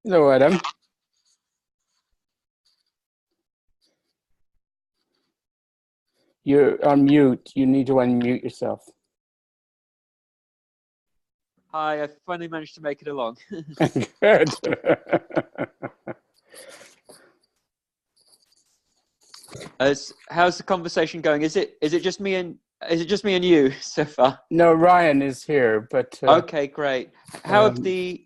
Hello, Adam. You're on mute. You need to unmute yourself. Hi, I finally managed to make it along. Good. How's the conversation going? Is it just me and you so far? No, Ryan is here, but okay, great. How have the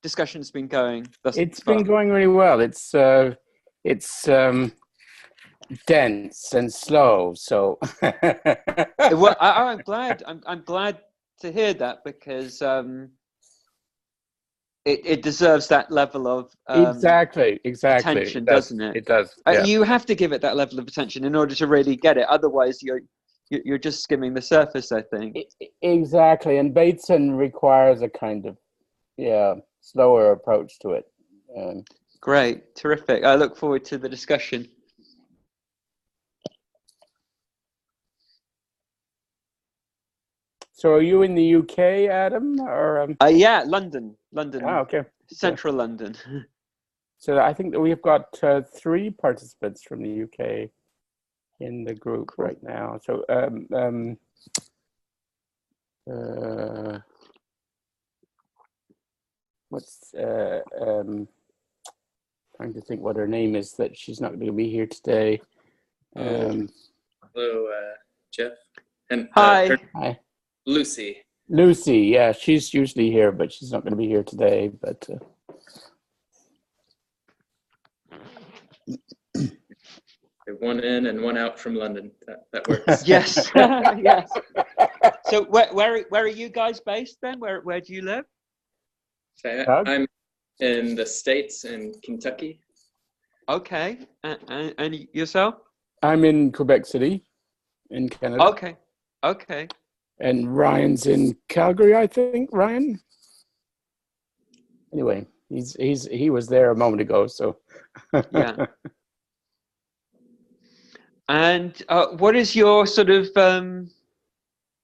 discussions been going thus far? It's been going really well. It's dense and slow. So well, I'm glad. I'm glad to hear that, because it deserves that level of exactly attention, doesn't it? It does. Yeah. You have to give it that level of attention in order to really get it. Otherwise, you're just skimming the surface, I think. Exactly, and Bateson requires a kind of slower approach to it. Great, terrific. I look forward to the discussion. So are you in the UK, Adam, or yeah, London. Oh, okay. Central London. So I think that we've got 3 participants from the UK in the group right now. So trying to think what her name is, that she's not going to be here today. Hello, Jeff. And hi. Hi. Lucy, yeah, she's usually here, but she's not going to be here today. But one in and one out from London. That works. Yes, yes. So where are you guys based then? Where do you live? So I'm in the States, in Kentucky. Okay, and yourself? I'm in Quebec City, in Canada. Okay. And Ryan's in Calgary, I think. Ryan. Anyway, he was there a moment ago, so. Yeah. And what is your sort of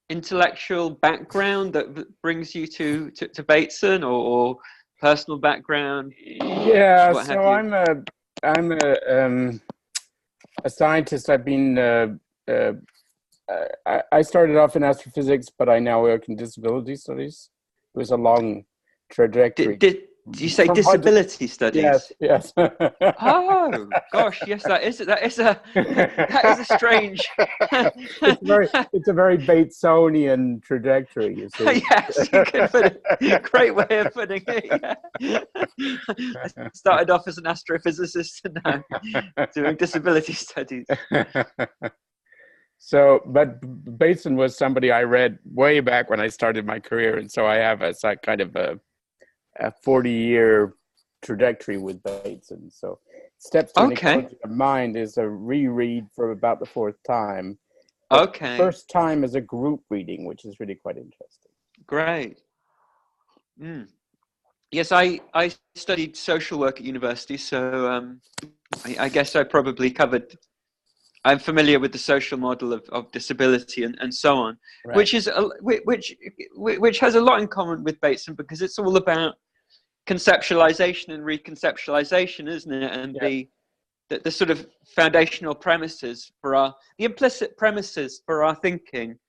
intellectual background that brings you to Bateson, or personal background? Yeah, so I'm a scientist. I've been I started off in astrophysics, but I now work in disability studies. It was a long trajectory. Did you say disability studies? Yes. Oh gosh, yes, that is a strange. It's a very Batesonian trajectory, you see. Yes, you could put it. Great way of putting it. Yeah. I started off as an astrophysicist and now doing disability studies. So, but Bateson was somebody I read way back when I started my career, and so I have a kind of a 40-year trajectory with Bateson. So, Steps to an Ecological Mind is a reread for about the 4th time. Okay. First time as a group reading, which is really quite interesting. Great. Yes, I studied social work at university, so I guess I probably covered. I'm familiar with the social model of disability and so on, right. which has a lot in common with Bateson, because it's all about conceptualization and reconceptualization, isn't it? And the sort of foundational premises for the implicit premises for our thinking.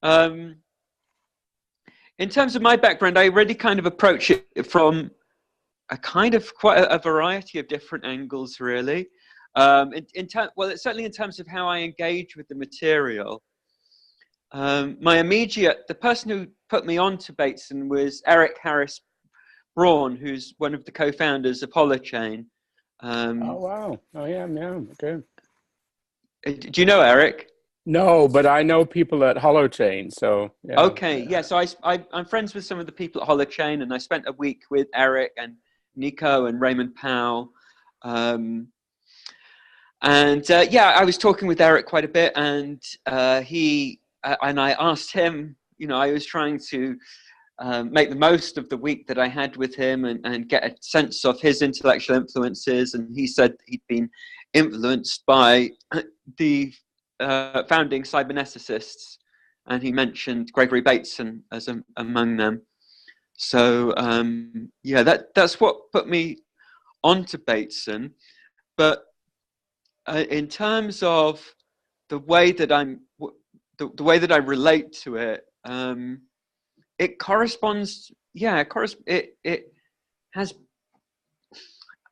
In terms of my background, I really kind of approach it from quite a variety of different angles, really. It's certainly in terms of how I engage with the material. The person who put me on to Bateson was Eric Harris Braun, who's one of the co-founders of Holochain. Oh wow! Oh yeah, okay. Do you know Eric? No, but I know people at Holochain. So yeah. Okay, yeah. So I'm friends with some of the people at Holochain, and I spent a week with Eric and Nico and Raymond Powell. I was talking with Eric quite a bit, and I asked him, I was trying to make the most of the week that I had with him and get a sense of his intellectual influences. And he said he'd been influenced by the founding cyberneticists, and he mentioned Gregory Bateson as among them. So yeah, that's what put me onto Bateson. But in terms of the way that the way that I relate to it, it corresponds. Yeah,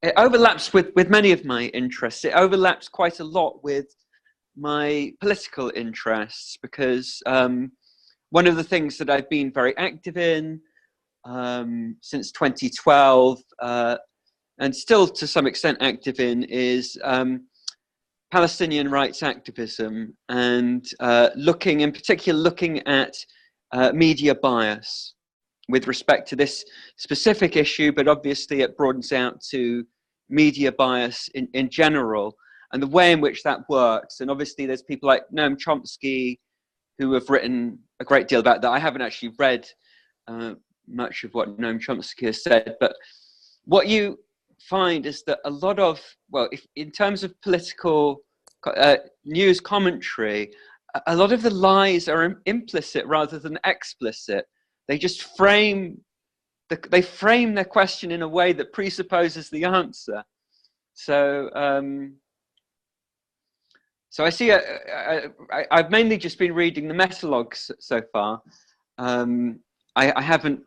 it overlaps with many of my interests. It overlaps quite a lot with my political interests, because one of the things that I've been very active in since 2012, and still to some extent active in, is Palestinian rights activism, and looking at media bias with respect to this specific issue, but obviously it broadens out to media bias in general, and the way in which that works. And obviously there's people like Noam Chomsky who have written a great deal about that. I haven't actually read much of what Noam Chomsky has said, but what you find is that a lot of, well, if in terms of political news commentary, a lot of the lies are implicit rather than explicit. They just frame their question in a way that presupposes the answer. So so I see I've mainly just been reading the Metalogue so far. I haven't,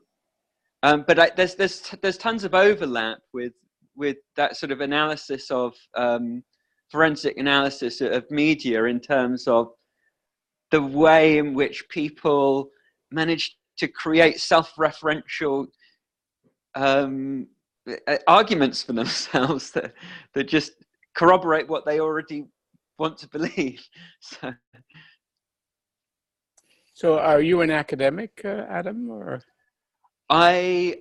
but there's tons of overlap with that sort of analysis of forensic analysis of media, in terms of the way in which people manage to create self-referential arguments for themselves that just corroborate what they already want to believe. So are you an academic, Adam, or? I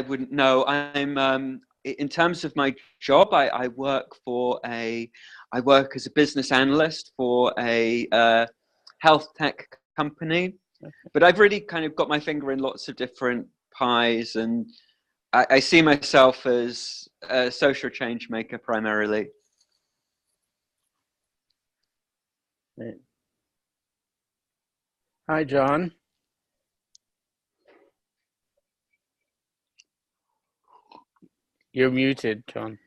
wouldn't know. I'm in terms of my job, I work as a business analyst for a health tech company. Okay. But I've really kind of got my finger in lots of different pies, and I see myself as a social change maker primarily. Right. Hi, John. You're muted, John.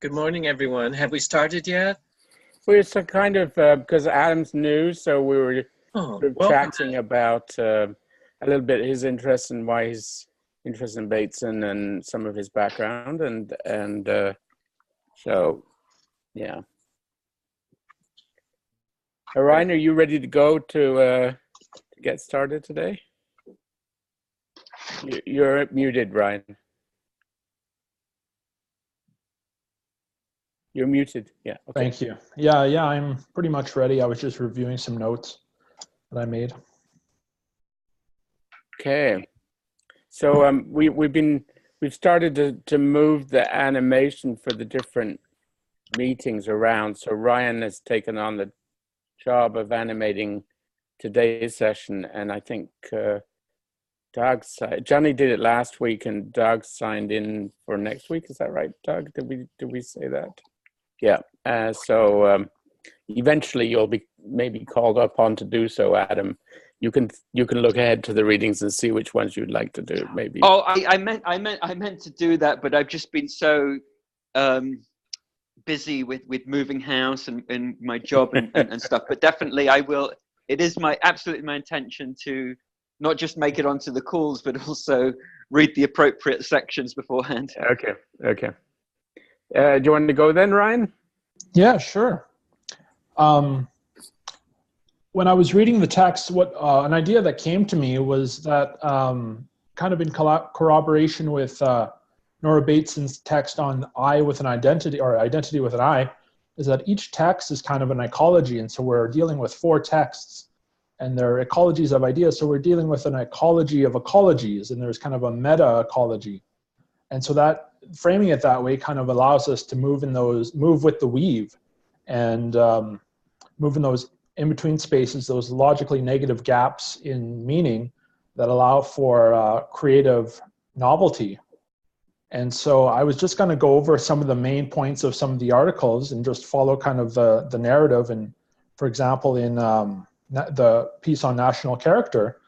Good morning, everyone. Have we started yet? We're so kind of, because Adam's new, so we were sort of chatting about a little bit his interest and why he's interested in Bateson and some of his background, and so, yeah. Ryan, are you ready to go to get started today? You're muted, Ryan. You're muted. Yeah. Okay. Thank you. Yeah, I'm pretty much ready. I was just reviewing some notes that I made. Okay. So we've started to move the animation for the different meetings around. So Ryan has taken on the job of animating today's session, and I think Johnny did it last week, and Doug signed in for next week. Is that right, Doug? Did we say that? Yeah. So eventually you'll be maybe called upon to do so, Adam. You can look ahead to the readings and see which ones you'd like to do. Maybe. Oh, I meant to do that, but I've just been so busy with moving house and my job and stuff. But definitely I will. It is absolutely my intention to not just make it onto the calls, but also read the appropriate sections beforehand. Okay. Do you want to go then, Ryan? Yeah, sure. When I was reading the text, an idea that came to me was that kind of in corroboration with Nora Bateson's text on I with an identity, or identity with an I, is that each text is kind of an ecology. And so we're dealing with 4 texts, and they're ecologies of ideas. So we're dealing with an ecology of ecologies, and there's kind of a meta ecology. And so that framing it that way kind of allows us to move with the weave, and move in those in-between spaces, those logically negative gaps in meaning that allow for creative novelty. And so I was just going to go over some of the main points of some of the articles and just follow kind of the narrative. And for example, in the piece on national character,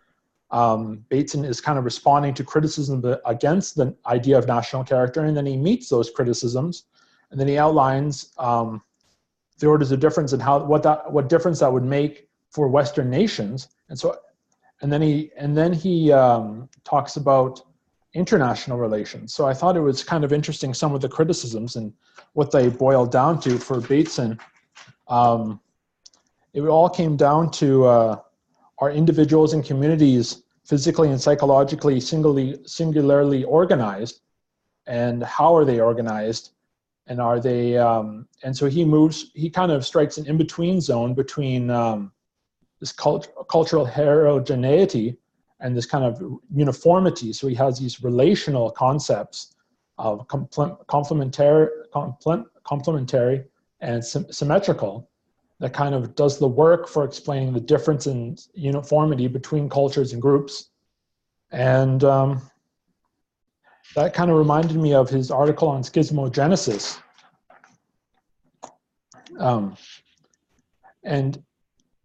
Bateson is kind of responding to criticism against the idea of national character, and then he meets those criticisms, and then he outlines the orders of difference and what difference that would make for Western nations, and then he talks about international relations. So I thought it was kind of interesting, some of the criticisms and what they boiled down to for Bateson. It all came down to are individuals and communities physically and psychologically singularly organized, and how are they organized, and are they and so he kind of strikes an in-between zone between this cultural heterogeneity and this kind of uniformity. So he has these relational concepts of complementary and symmetrical, that kind of does the work for explaining the difference in uniformity between cultures and groups. And that kind of reminded me of his article on schismogenesis. And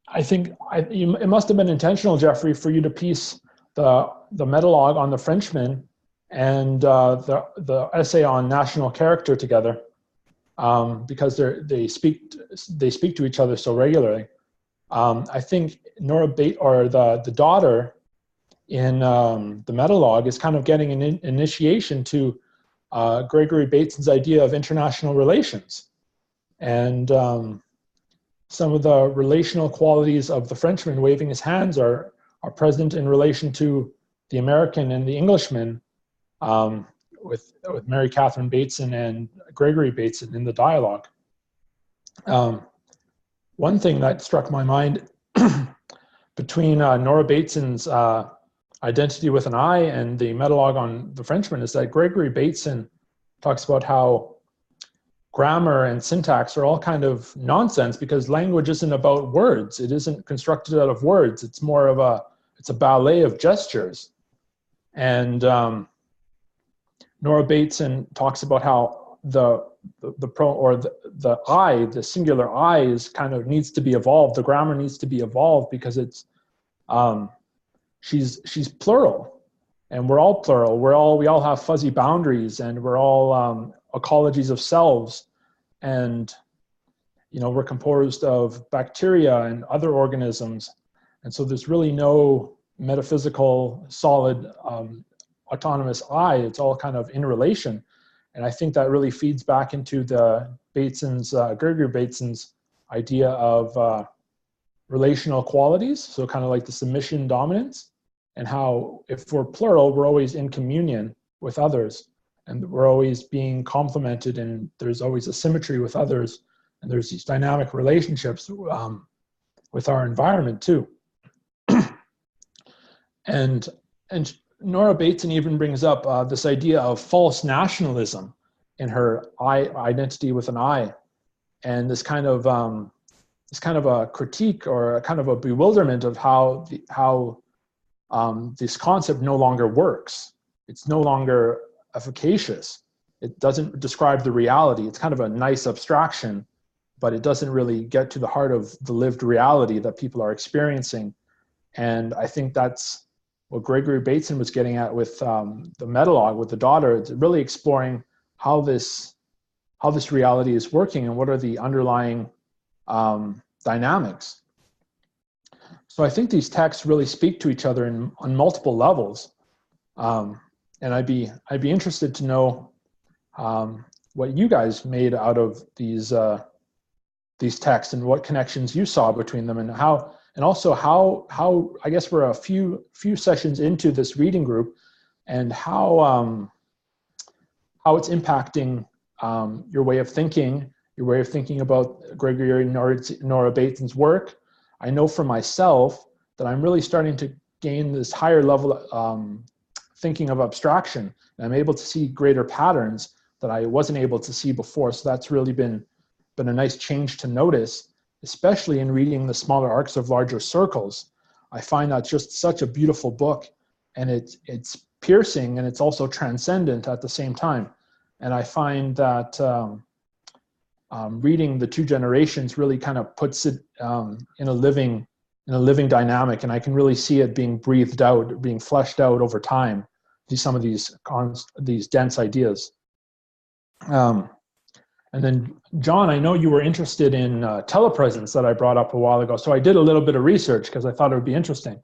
I think it must have been intentional, Geoffrey, for you to piece the Metalogue on the Frenchmen and the essay on national character together, because they speak to each other so regularly. I think Nora Bateson, or the daughter in the Metalogue, is kind of getting an initiation to Gregory Bateson's idea of international relations, and some of the relational qualities of the Frenchman waving his hands are present in relation to the American and the Englishman, with Mary Catherine Bateson and Gregory Bateson in the dialogue. One thing that struck my mind between Nora Bateson's Identity with an I and the Metalogue on the Frenchman is that Gregory Bateson talks about how grammar and syntax are all kind of nonsense, because language isn't about words. It isn't constructed out of words. It's more of it's a ballet of gestures. And Nora Bateson talks about how the I, the singular I, is kind of needs to be evolved. The grammar needs to be evolved because it's she's plural, and we're all plural. We all have fuzzy boundaries, and we're all ecologies of selves, and we're composed of bacteria and other organisms, and so there's really no metaphysical solid autonomous I. It's all kind of in relation, and I think that really feeds back into the Gregory Bateson's idea of relational qualities, so kind of like the submission dominance, and how if we're plural, we're always in communion with others, and we're always being complemented, and there's always a symmetry with others, and there's these dynamic relationships with our environment too. and Nora Bateson even brings up this idea of false nationalism in her Identity with an I, and this kind of a critique or a kind of a bewilderment of how this concept no longer works. It's no longer efficacious. It doesn't describe the reality. It's kind of a nice abstraction, but it doesn't really get to the heart of the lived reality that people are experiencing. And I think that's what Gregory Bateson was getting at with the Metalogue, with the daughter. It's really exploring how this reality is working and what are the underlying dynamics. So I think these texts really speak to each other on multiple levels. And I'd be interested to know what you guys made out of these texts, and what connections you saw between them, and also how I guess we're a few sessions into this reading group, and how it's impacting your way of thinking about Gregory and Nora Bateson's work. I know for myself that I'm really starting to gain this higher level thinking of abstraction, and I'm able to see greater patterns that I wasn't able to see before. So that's really been a nice change to notice, especially in reading The Smaller Arcs of Larger Circles. I find that just such a beautiful book, and it's piercing, and it's also transcendent at the same time. And I find that reading The Two Generations really kind of puts it in a living in a living dynamic, and I can really see it being breathed out, being fleshed out over time. Some of these dense ideas. And then, John, I know you were interested in telepresence that I brought up a while ago. So I did a little bit of research because I thought it would be interesting.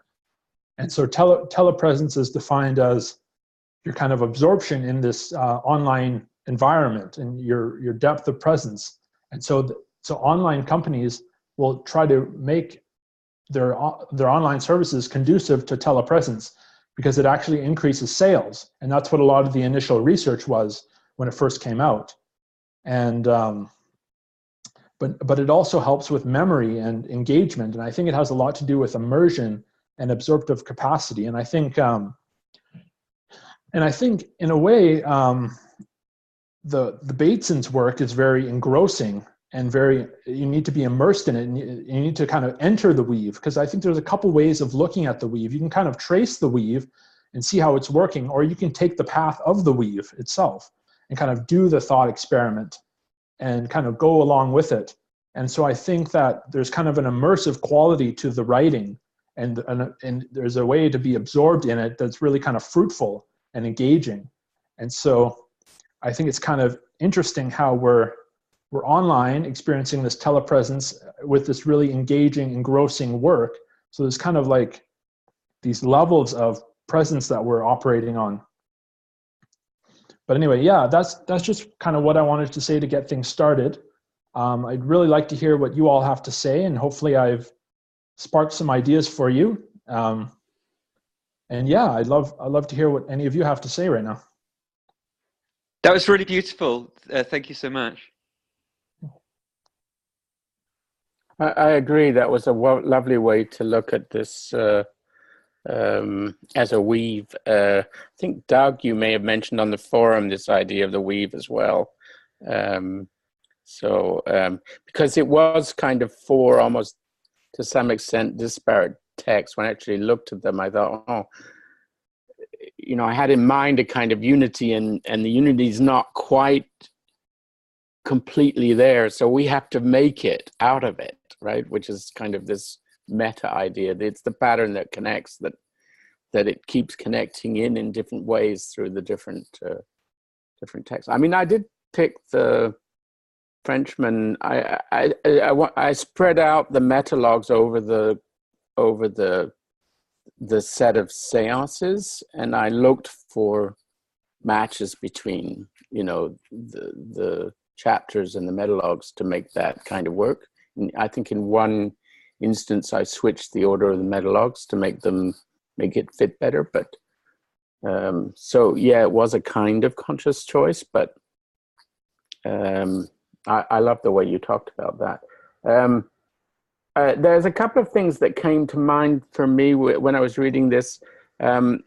And so telepresence is defined as your kind of absorption in this online environment and your depth of presence. And so online companies will try to make their online services conducive to telepresence because it actually increases sales. And that's what a lot of the initial research was when it first came out. And but it also helps with memory and engagement. And I think it has a lot to do with immersion and absorptive capacity. And I think in a way, the Bateson's work is very engrossing and you need to be immersed in it, and you need to kind of enter the weave, because I think there's a couple ways of looking at the weave. You can kind of trace the weave and see how it's working, or you can take the path of the weave itself and kind of do the thought experiment and kind of go along with it. And so I think that there's kind of an immersive quality to the writing, and there's a way to be absorbed in it that's really kind of fruitful and engaging. And so I think it's kind of interesting how we're online experiencing this telepresence with this really engaging, engrossing work. So there's kind of like these levels of presence that we're operating on. But anyway, yeah, that's just kind of what I wanted to say to get things started. I'd really like to hear what you all have to say, and hopefully I've sparked some ideas for you. And yeah, I'd love to hear what any of you have to say right now. That was really beautiful. Thank you so much. I agree. That was a lovely way to look at this as a weave. I think, Doug, you may have mentioned on the forum this idea of the weave as well. Because it was kind of four almost to some extent disparate texts. When I actually looked at them, I thought, oh, I had in mind a kind of unity, and the unity is not quite completely there. So we have to make it out of it, right? Which is kind of this meta idea. It's the pattern that connects, that it keeps connecting in different ways through the different texts. I mean, I did pick the Frenchmen. I spread out the metalogues over the set of seances, and I looked for matches between the chapters and the metalogues to make that kind of work. And I think in one instance I switched the order of the metalogues to make it fit better, but so yeah, it was a kind of conscious choice, but I love the way you talked about that. There's a couple of things that came to mind for me when I was reading this.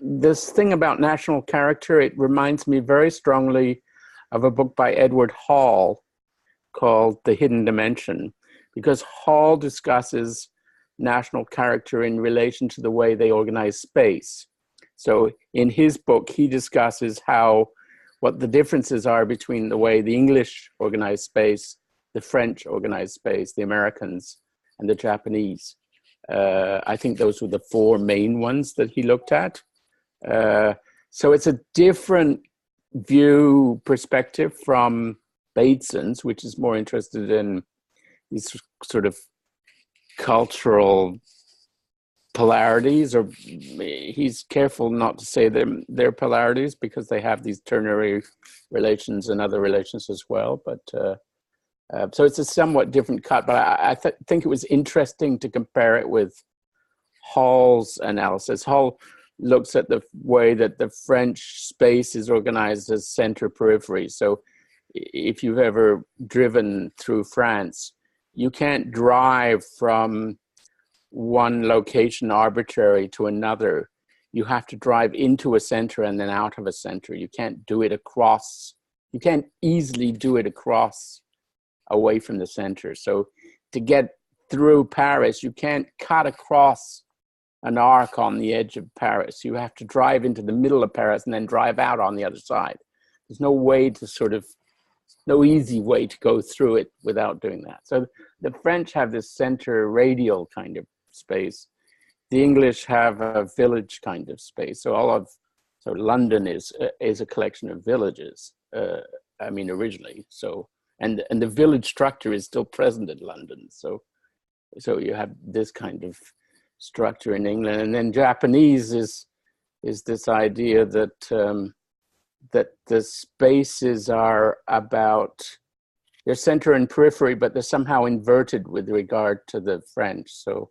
This thing about national character, it reminds me very strongly of a book by Edward Hall called The Hidden Dimension, because Hall discusses national character in relation to the way they organize space. So in his book, he discusses what the differences are between the way the English organize space, the French organize space, the Americans, and the Japanese. I think those were the four main ones that he looked at. So it's a different perspective from Bateson's, which is more interested in these sort of cultural polarities, or he's careful not to say they're polarities because they have these ternary relations and other relations as well. But so it's a somewhat different cut, but I think it was interesting to compare it with Hall's analysis. Hall looks at the way that the French space is organized as center periphery. So if you've ever driven through France, you can't drive from one location arbitrary to another. You have to drive into a center and then out of a center. You can't do it across. You can't easily do it across away from the center. So to get through Paris, you can't cut across an arc on the edge of Paris. You have to drive into the middle of Paris and then drive out on the other side. There's no easy way to go through it without doing that. So the French have this center radial kind of space. The English have a village kind of space. So London is a collection of villages. I mean, originally. So and the village structure is still present in London. So you have this kind of structure in England, and then Japanese is this idea that that the spaces are about, they're center and periphery, but they're somehow inverted with regard to the French. So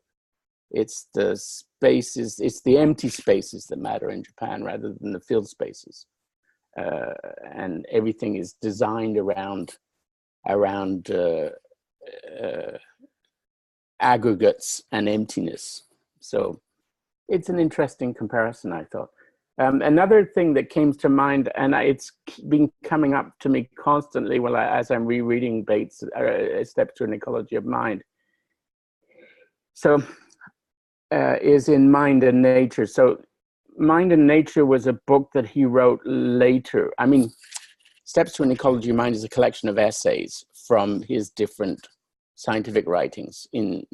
it's the spaces, it's the empty spaces that matter in Japan rather than the filled spaces. And everything is designed around aggregates and emptiness. So it's an interesting comparison, I thought. Another thing that came to mind, and it's been coming up to me constantly as I'm rereading Bates' Steps to an Ecology of Mind, so is in Mind and Nature. So Mind and Nature was a book that he wrote later. I mean, Steps to an Ecology of Mind is a collection of essays from his different scientific writings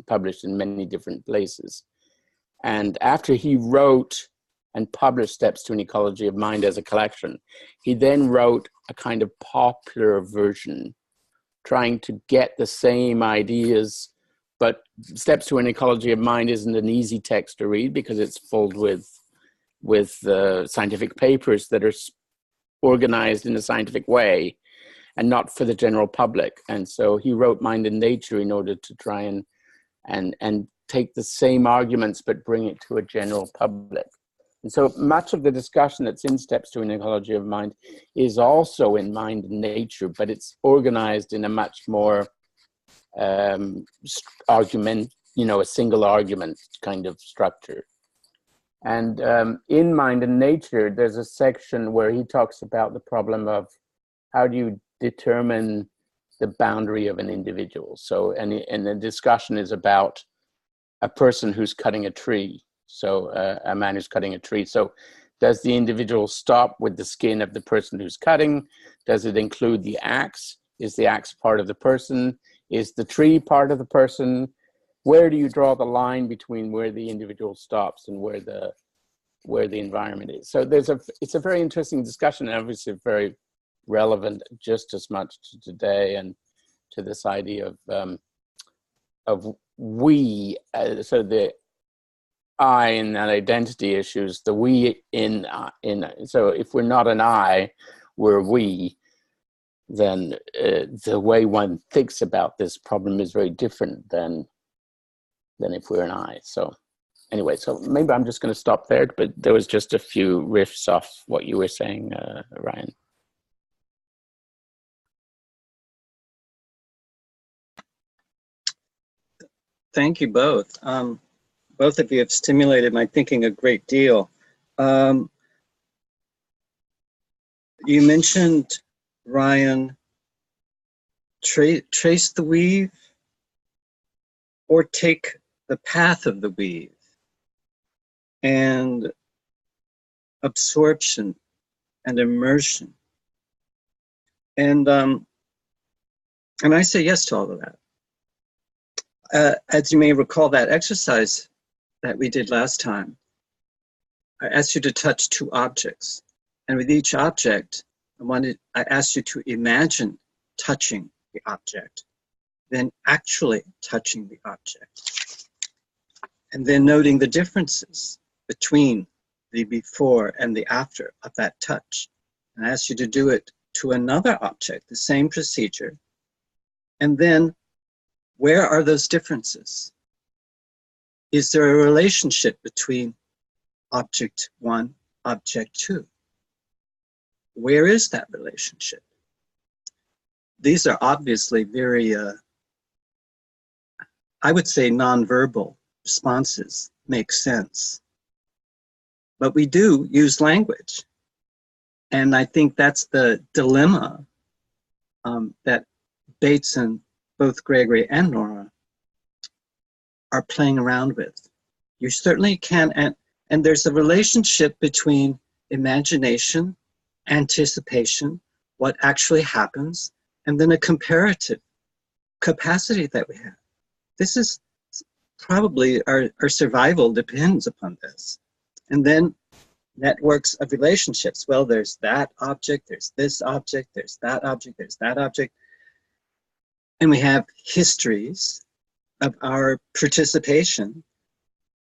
published in many different places. And after he wrote and published Steps to an Ecology of Mind as a collection, he then wrote a kind of popular version, trying to get the same ideas, but Steps to an Ecology of Mind isn't an easy text to read because it's filled with scientific papers that are organized in a scientific way and not for the general public. And so he wrote Mind and Nature in order to try and take the same arguments but bring it to a general public. And so much of the discussion that's in Steps to an Ecology of Mind is also in Mind and Nature, but it's organized in a much more argument, a single argument kind of structure. And in Mind and Nature, there's a section where he talks about the problem of how do you determine the boundary of an individual. So, and the discussion is about a person who's cutting a tree. So a man who's cutting a tree. So does the individual stop with the skin of the person who's cutting? Does it include the axe? Is the axe part of the person? Is the tree part of the person? Where do you draw the line between where the individual stops and where the environment is? So it's a very interesting discussion, and obviously very relevant just as much to today and to this idea of we. So the I in that identity issues, the we in so if we're not an I, we're we, then the way one thinks about this problem is very different than if we're an I. So anyway, so maybe I'm just going to stop there, but there was just a few riffs off what you were saying, Ryan. Thank you both. Both of you have stimulated my thinking a great deal. You mentioned, Ryan, trace the weave or take the path of the weave, and absorption and immersion. And I say yes to all of that. As you may recall, that exercise that we did last time, I asked you to touch two objects. And with each object, I asked you to imagine touching the object, then actually touching the object, and then noting the differences between the before and the after of that touch. And I asked you to do it to another object, the same procedure, and then where are those differences? Is there a relationship between object one, object two? Where is that relationship? These are obviously very, I would say, nonverbal responses make sense. But we do use language. And I think that's the dilemma that Bates and both Gregory and Nora are playing around with. You certainly can, and there's a relationship between imagination, anticipation, what actually happens, and then a comparative capacity that we have. This is probably our survival depends upon this. And then networks of relationships. Well, there's that object, there's this object, there's that object, there's that object. And we have histories of our participation.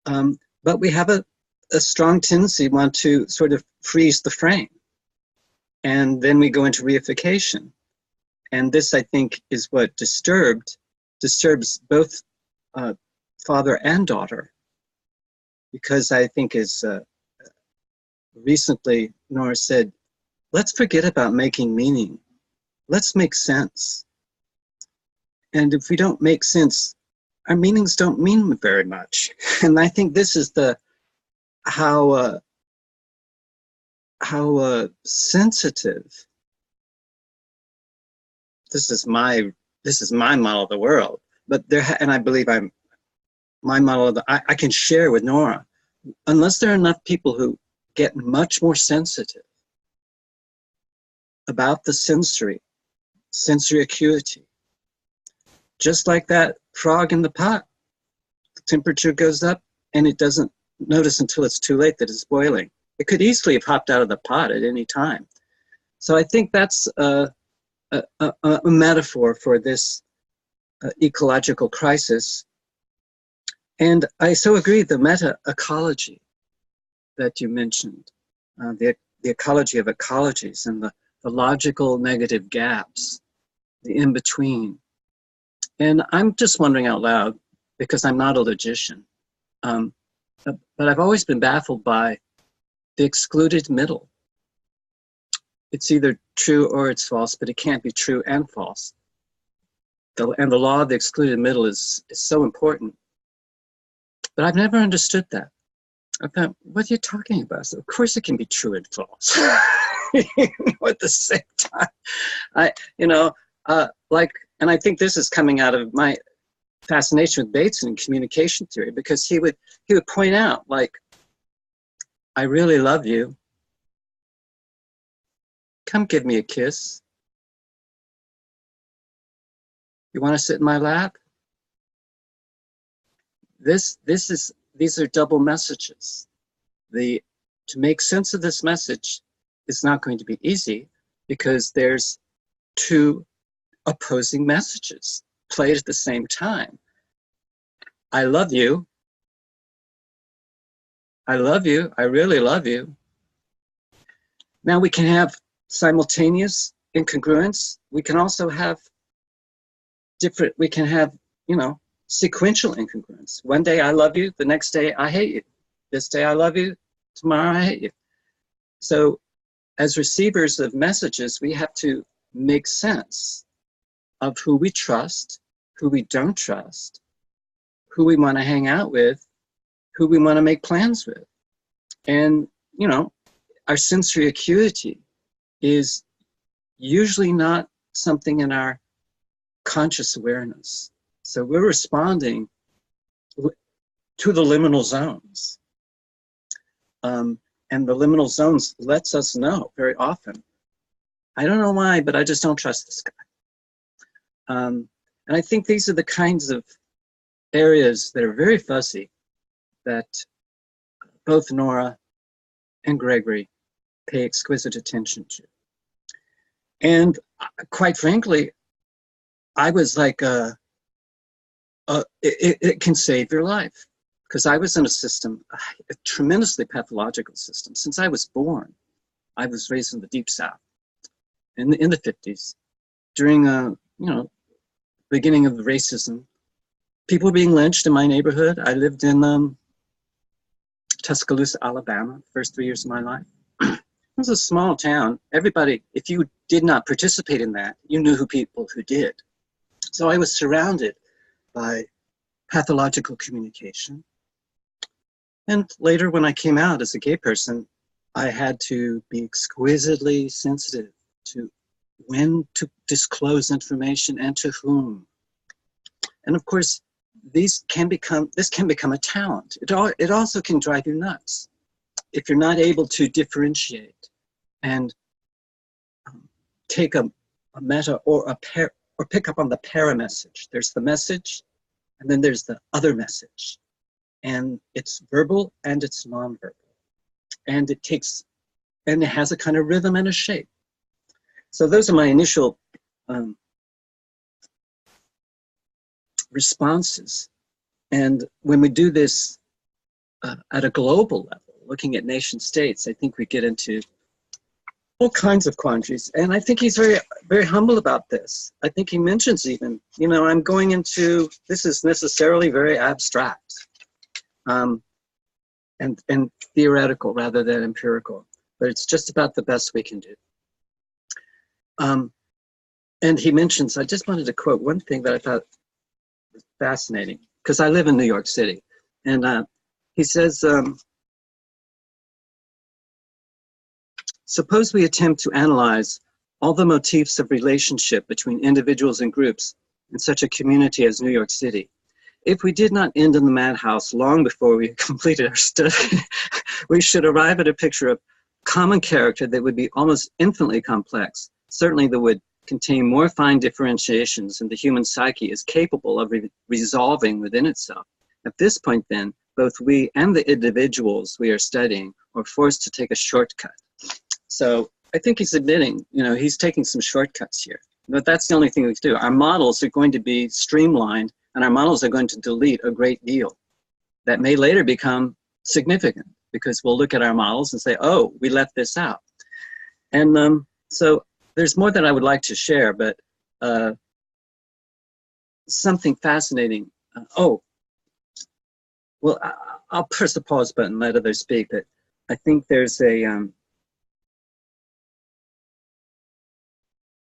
But we have a strong tendency to want to sort of freeze the frame. And then we go into reification. And this, I think, is what disturbs both father and daughter. Because I think, as recently Nora said, let's forget about making meaning. Let's make sense. And if we don't make sense, our meanings don't mean very much. And I think this is how sensitive. This is my model of the world. But and I believe my model of I can share with Nora. Unless there are enough people who get much more sensitive about the sensory acuity. Just like that frog in the pot. The temperature goes up and it doesn't notice until it's too late that it's boiling. It could easily have hopped out of the pot at any time. So I think that's a metaphor for this ecological crisis. And I so agree, the meta-ecology that you mentioned, the ecology of ecologies and the logical negative gaps, the in-between. And I'm just wondering out loud, because I'm not a logician, but I've always been baffled by the excluded middle. It's either true or it's false, but it can't be true and false. And the law of the excluded middle is so important. But I've never understood that. I thought, what are you talking about? So of course it can be true and false. At the same time, and I think this is coming out of my fascination with Bateson and communication theory, because he would point out, like, I really love you. Come give me a kiss. You want to sit in my lap? These are double messages. To make sense of this message is not going to be easy, because there's two opposing messages played at the same time. I love you. I love you. I really love you. Now we can have simultaneous incongruence. We can also have sequential incongruence. One day I love you, the next day I hate you. This day I love you, tomorrow I hate you. So as receivers of messages, we have to make sense of who we trust, who we don't trust, who we want to hang out with, who we want to make plans with. And, our sensory acuity is usually not something in our conscious awareness. So we're responding to the liminal zones. And the liminal zones lets us know very often, I don't know why, but I just don't trust this guy. And I think these are the kinds of areas that are very fuzzy that both Nora and Gregory pay exquisite attention to. And quite frankly, I was like, it can save your life. Because I was in a system, a tremendously pathological system. Since I was born, I was raised in the Deep South in the 50s. During, beginning of the racism, people were being lynched in my neighborhood. I lived in Tuscaloosa, Alabama, first 3 years of my life. It was a small town. Everybody, if you did not participate in that, you knew people who did. So I was surrounded by pathological communication. And later, when I came out as a gay person, I had to be exquisitely sensitive to when to disclose information and to whom. And of course, this can become a talent. It also can drive you nuts if you're not able to differentiate and take a meta or pick up on the para message. There's the message, And then there's the other message. And it's verbal and it's nonverbal. And it has a kind of rhythm and a shape. So those are my initial responses. And when we do this at a global level, looking at nation states, I think we get into all kinds of quandaries. And I think he's very, very humble about this. I think he mentions even, you know, I'm going into, this is necessarily very abstract and theoretical rather than empirical, but it's just about the best we can do. And he mentions, I just wanted to quote one thing that I thought was fascinating, because I live in New York City. And he says, suppose we attempt to analyze all the motifs of relationship between individuals and groups in such a community as New York City. If we did not end in the madhouse long before we completed our study, we should arrive at a picture of common character that would be almost infinitely complex, certainly that would contain more fine differentiations than the human psyche is capable of resolving within itself. At this point then, both we and the individuals we are studying are forced to take a shortcut. So I think he's admitting, you know, he's taking some shortcuts here. But that's the only thing we can do. Our models are going to be streamlined, and our models are going to delete a great deal that may later become significant, because we'll look at our models and say, oh, we left this out. And so there's more that I would like to share, but something fascinating. Well, I'll press the pause button and let others speak, but I think there's a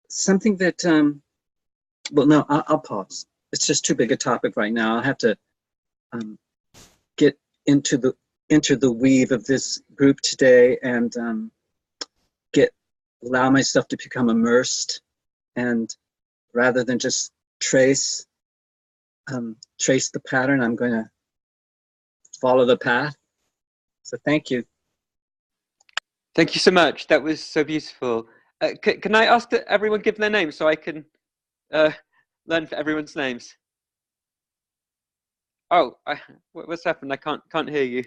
something that, well, no, I'll pause. It's just too big a topic right now. I'll have to get into the weave of this group today and allow myself to become immersed, and rather than just trace the pattern, I'm going to follow the path. So thank you. Thank you so much. That was so beautiful. Can I ask that everyone give their names so I can learn for everyone's names? Oh, what's happened? I can't hear you.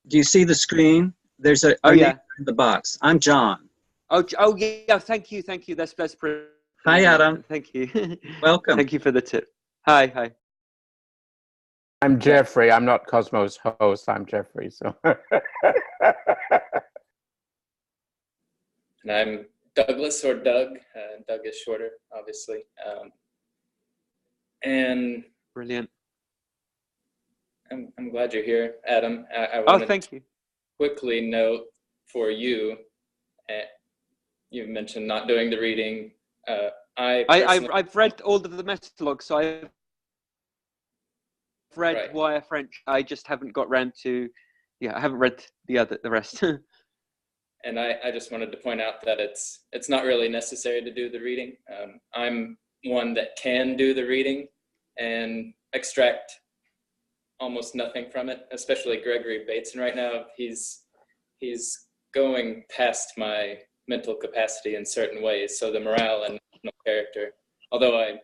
Do you see the screen? There's a name in the box. I'm John. Oh yeah. Thank you. That's brilliant. Hi, Adam. Thank you. Welcome. Thank you for the tip. Hi. I'm Geoffrey. I'm not Cosmo's host. I'm Geoffrey. So. And I'm Douglas, or Doug. Doug is shorter, obviously. And brilliant. I'm glad you're here, Adam. I wanted thank you. To quickly note for you, you mentioned not doing the reading. I've read all of the Metalogue, so I've read Wire French. I just haven't got round to, I haven't read the rest. And I just wanted to point out that it's not really necessary to do the reading. I'm one that can do the reading and extract almost nothing from it, especially Gregory Bateson right now. He's going past my mental capacity in certain ways. So the morale and character, although I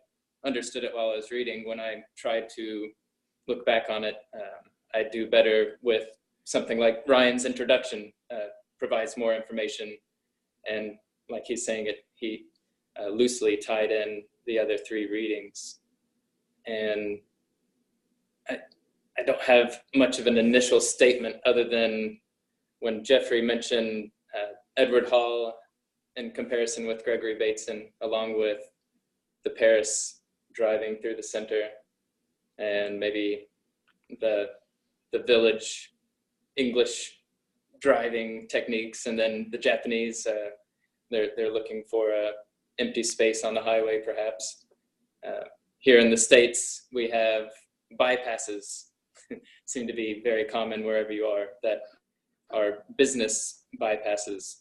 understood it while I was reading, when I tried to look back on it, I do better with something like Ryan's introduction. Provides more information, and like he's saying, he loosely tied in the other three readings. And I don't have much of an initial statement other than when Geoffrey mentioned Edward Hall in comparison with Gregory Bateson, along with the Paris driving through the center, and maybe the village English driving techniques, and then the Japanese, they're looking for a empty space on the highway, perhaps. Here in the States, we have bypasses, seem to be very common wherever you are, that are business bypasses,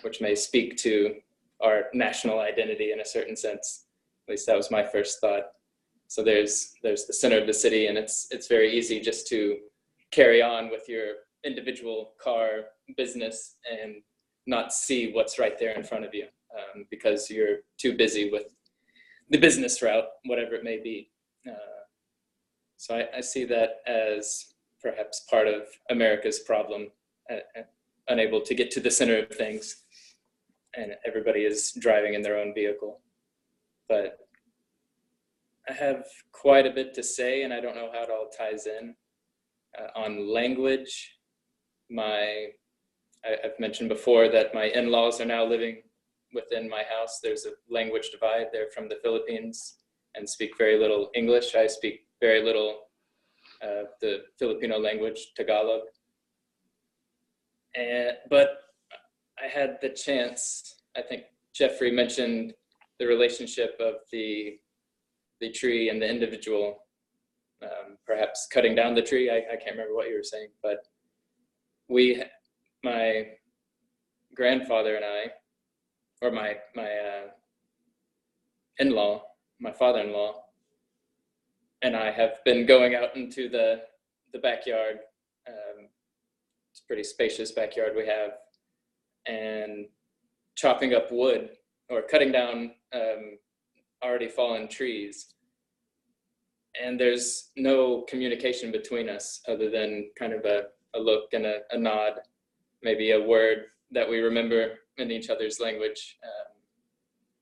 which may speak to our national identity in a certain sense. At least that was my first thought. So there's the center of the city, and it's very easy just to carry on with your individual car business and not see what's right there in front of you, because you're too busy with the business route, whatever it may be. So I see that as perhaps part of America's problem, unable to get to the center of things, and everybody is driving in their own vehicle. But I have quite a bit to say, and I don't know how it all ties in. On language, I've mentioned before that my in-laws are now living within my house. There's a language divide. They're from the Philippines and speak very little English. I speak very little the Filipino language, Tagalog. But I had the chance, I think Geoffrey mentioned the relationship of the tree and the individual, perhaps cutting down the tree. I can't remember what you were saying, but my grandfather and I, or my in-law, my father-in-law, and I have been going out into the backyard. It's a pretty spacious backyard we have, and chopping up wood or cutting down already fallen trees. And there's no communication between us other than kind of a look and a nod, maybe a word that we remember in each other's language.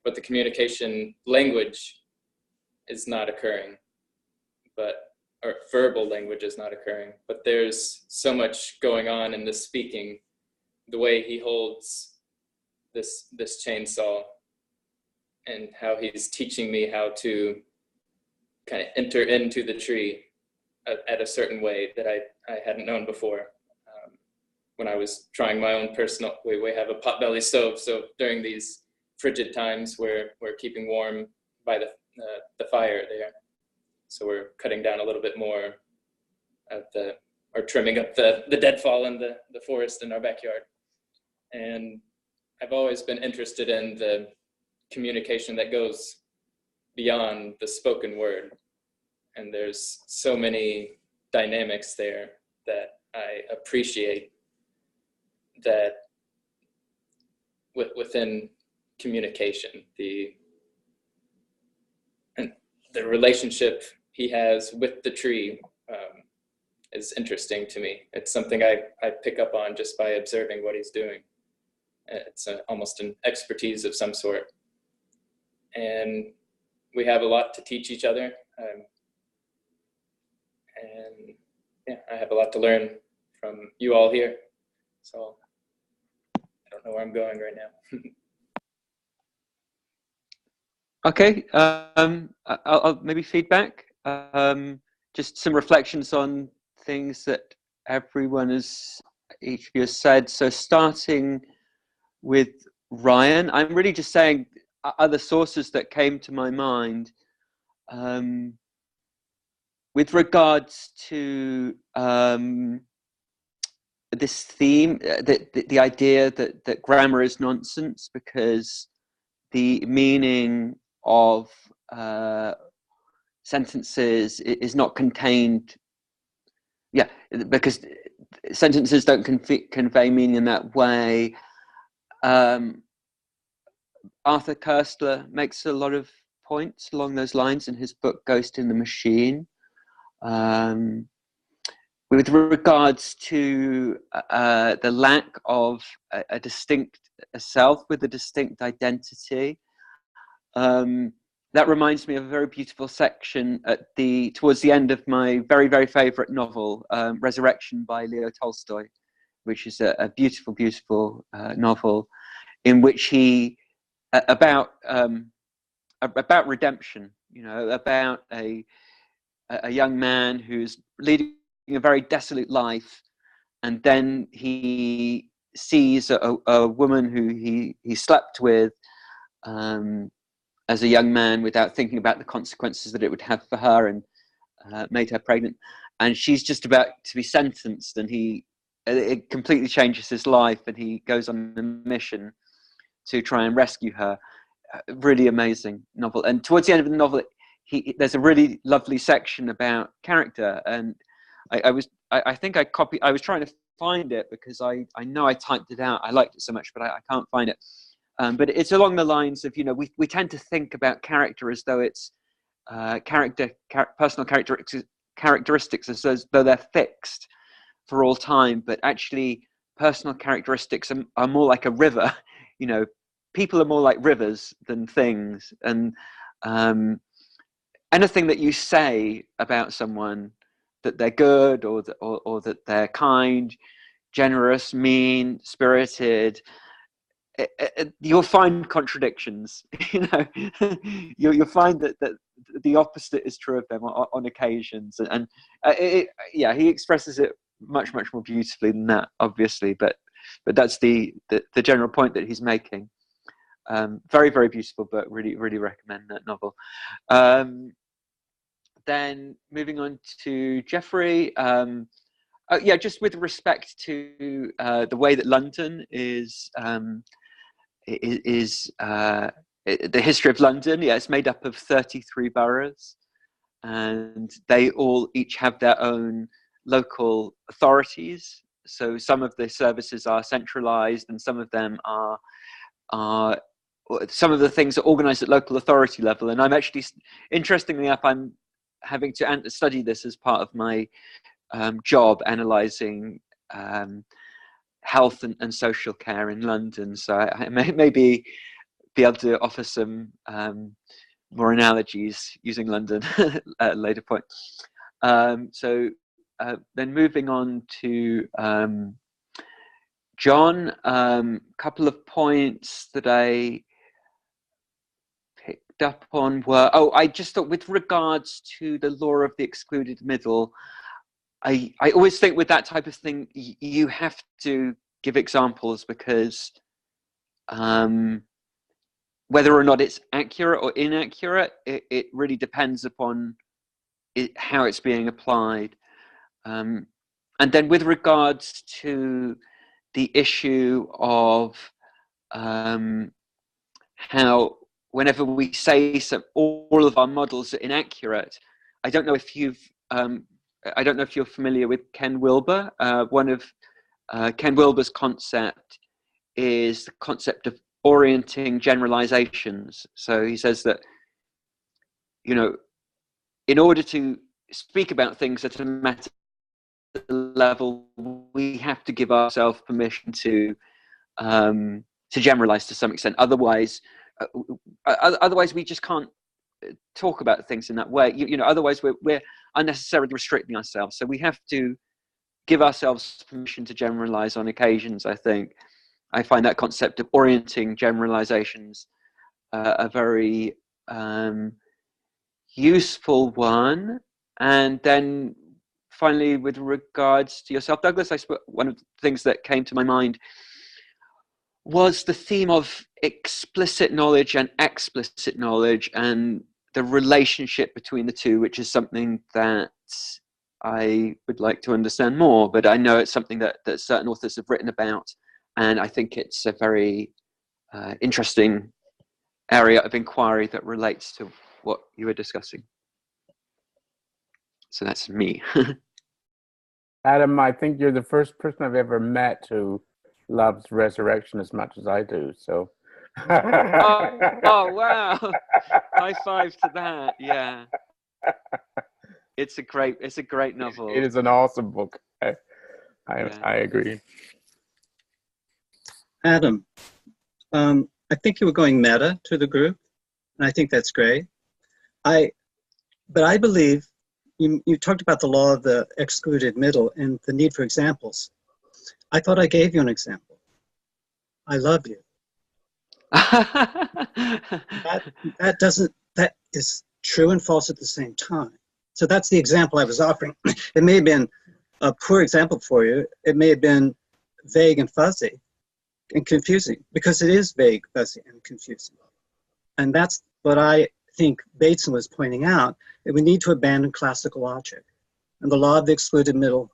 But the communication language is not occurring, or verbal language is not occurring. But there's so much going on in the speaking, the way he holds this chainsaw, and how he's teaching me how to kind of enter into the tree at a certain way that I hadn't known before. When I was trying my own personal, we have a potbelly stove, so during these frigid times we're keeping warm by the fire there. So we're cutting down a little bit more of or trimming up the deadfall in the forest in our backyard. And I've always been interested in the communication that goes beyond the spoken word. And there's so many dynamics there that I appreciate that within communication, the relationship he has with the tree is interesting to me. It's something I pick up on just by observing what he's doing. It's almost an expertise of some sort. And we have a lot to teach each other. And yeah, I have a lot to learn from you all here. So I don't know where I'm going right now. Okay, I'll maybe feedback. Just some reflections on things that each of you has said. So starting with Ryan, I'm really just saying other sources that came to my mind with regards to this theme, the idea that grammar is nonsense because the meaning of sentences is not contained. Yeah, because sentences don't convey meaning in that way. Arthur Koestler makes a lot of points along those lines in his book Ghost in the Machine. With regards to the lack of a distinct self with a distinct identity, that reminds me of a very beautiful section towards the end of my very, very favorite novel, Resurrection by Leo Tolstoy, which is a beautiful, beautiful novel in which he about redemption, about a young man who's leading a very desolate life, and then he sees a woman who he slept with as a young man without thinking about the consequences that it would have for her, and made her pregnant, and she's just about to be sentenced, and it completely changes his life, and he goes on a mission to try and rescue her. Really amazing novel. And towards the end of the novel, there's a really lovely section about character, and I was trying to find it because I know I typed it out. I liked it so much, but I can't find it. But it's along the lines of, we tend to think about character as though it's personal characteristics as though they're fixed for all time, but actually personal characteristics are more like a river. You know, people are more like rivers than things, and anything that you say about someone, that they're good or that they're kind, generous, mean, spirited, you'll find contradictions. You know, you'll find that the opposite is true of them on occasions, and yeah, he expresses it much more beautifully than that, obviously, but that's the general point that he's making. Very beautiful book. Really recommend that novel. Then moving on to Geoffrey. Yeah, just with respect to the way that London is the history of London. Yeah, it's made up of 33 boroughs, and they all each have their own local authorities. So some of the services are centralized, and some of them are some of the things are organized at local authority level. And I'm actually, interestingly enough, I'm having to study this as part of my job, analysing health and social care in London. So I may be able to offer some more analogies using London at a later point. So then moving on to John, couple of points that I picked up on were, I just thought with regards to the law of the excluded middle, I always think with that type of thing, you have to give examples, because whether or not it's accurate or inaccurate, it really depends upon how it's being applied. And then with regards to the issue of how whenever we say all of our models are inaccurate, I don't know if you're familiar with Ken Wilber. One of Ken Wilber's concept is the concept of orienting generalizations. So he says that, you know, in order to speak about things at a meta level, we have to give ourselves permission to generalize to some extent. Otherwise we just can't talk about things in that way. You know, otherwise we're unnecessarily restricting ourselves. So we have to give ourselves permission to generalize on occasions. I think I find that concept of orienting generalizations a very useful one. And then finally, with regards to yourself, Douglas, I suppose one of the things that came to my mind was the theme of explicit knowledge and explicit knowledge, and the relationship between the two, which is something that I would like to understand more, but I know it's something that certain authors have written about, and I think it's a very interesting area of inquiry that relates to what you were discussing. So that's me. Adam, I think you're the first person I've ever met who loves resurrection as much as I do. So. oh wow! High five to that. Yeah, it's a great novel. It is an awesome book. I agree. Adam, I think you were going meta to the group, and I think that's great. But I believe you talked about the law of the excluded middle and the need for examples. I thought I gave you an example. I love you. That is true and false at the same time. So that's the example I was offering. It may have been a poor example for you. It may have been vague and fuzzy and confusing, because it is vague, fuzzy, and confusing. And that's what I think Bateson was pointing out, that we need to abandon classical logic. And the law of the excluded middle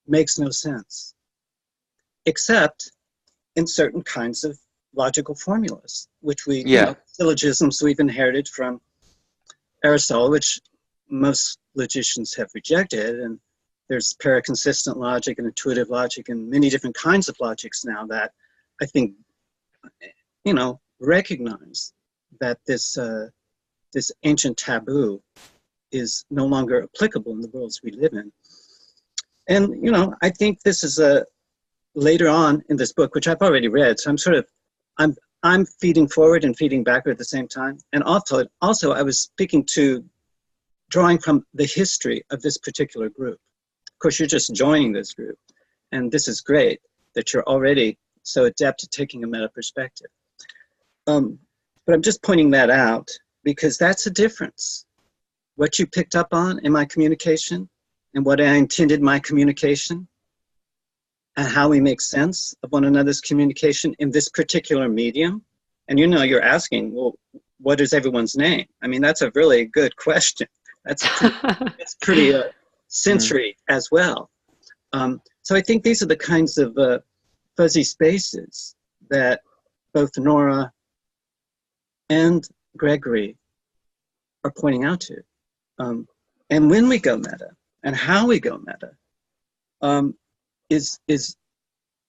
makes no sense, except in certain kinds of logical formulas, which we, syllogisms we've inherited from Aristotle, which most logicians have rejected. And there's paraconsistent logic and intuitive logic and many different kinds of logics now that I think, recognize that this ancient taboo is no longer applicable in the worlds we live in. And, you know, I think this is later on in this book, which I've already read, so I'm feeding forward and feeding backward at the same time. And also I was drawing from the history of this particular group. Of course, you're just joining this group, and this is great that you're already so adept at taking a meta perspective. But I'm just pointing that out because that's a difference. What you picked up on in my communication and what I intended my communication and how we make sense of one another's communication in this particular medium. And you know, you're asking, well, what is everyone's name? I mean, that's a really good question. It's pretty sensory as well. So I think these are the kinds of fuzzy spaces that both Nora and Gregory are pointing out to. And when we go meta and how we go meta is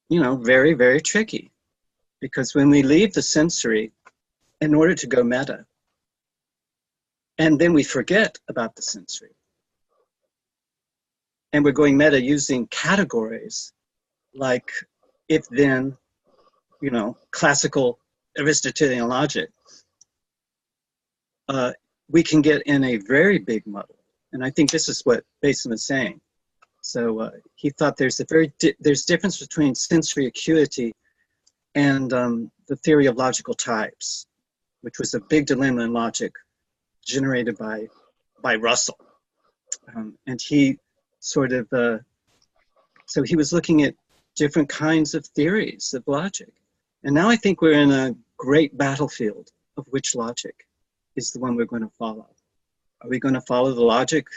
you know, very, very tricky, because when we leave the sensory in order to go meta, and then we forget about the sensory, and we're going meta using categories like if then, you know, classical Aristotelian logic, we can get in a very big muddle. And I think this is what Bateson is saying. So he thought there's difference between sensory acuity and the theory of logical types, which was a big dilemma in logic generated by Russell. And he sort of, so he was looking at different kinds of theories of logic. And now I think we're in a great battlefield of which logic is the one we're going to follow. Are we going to follow the logic,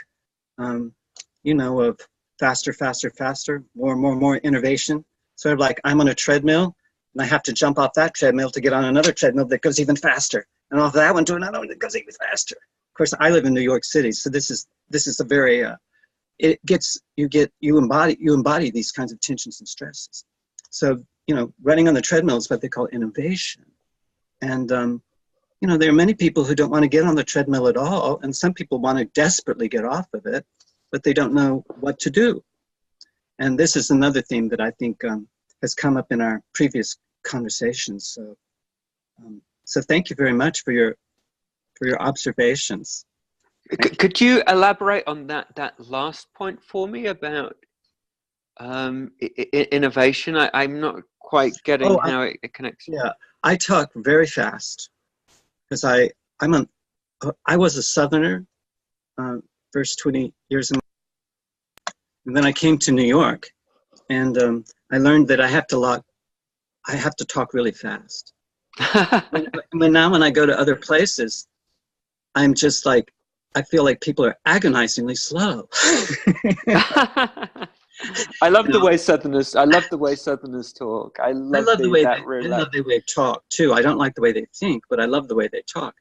you know, of faster, faster, faster, more, more, more innovation? Sort of like I'm on a treadmill and I have to jump off that treadmill to get on another treadmill that goes even faster, and off that one to another one that goes even faster. Of course, I live in New York City, so this is a very you embody these kinds of tensions and stresses. So, you know, running on the treadmill is what they call innovation. And you know, there are many people who don't want to get on the treadmill at all, and some people want to desperately get off of it, but they don't know what to do. And this is another theme that I think has come up in our previous conversations. So, so thank you very much for your observations. Could you elaborate on that last point for me about innovation? I'm not quite getting how it connects. Yeah, I talk very fast because I was a Southerner first 20 years in, and then I came to New York, and I learned that I have to talk really fast. But now when I go to other places, I'm just like, I feel like people are agonizingly slow. I love the way Southerners talk. I love the way they talk too. I don't like the way they think, but I love the way they talk.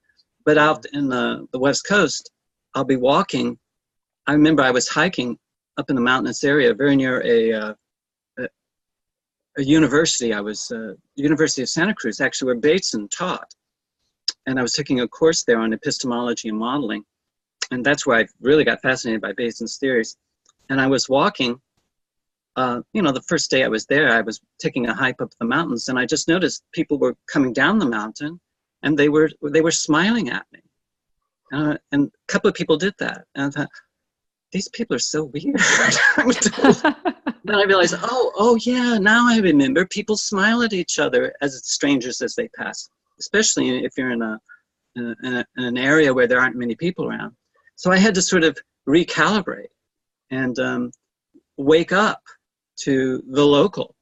But out in the West Coast, I'll be walking. I remember I was hiking up in the mountainous area, very near a university. I was University of Santa Cruz, actually, where Bateson taught, and I was taking a course there on epistemology and modeling, and that's where I really got fascinated by Bateson's theories. And I was walking. You know, the first day I was there, I was taking a hike up the mountains, and I just noticed people were coming down the mountain, and they were smiling at me. And a couple of people did that, and I thought, these people are so weird. Then I realized, oh yeah, now I remember. People smile at each other as strangers as they pass, especially if you're in an area where there aren't many people around. So I had to sort of recalibrate and wake up to the local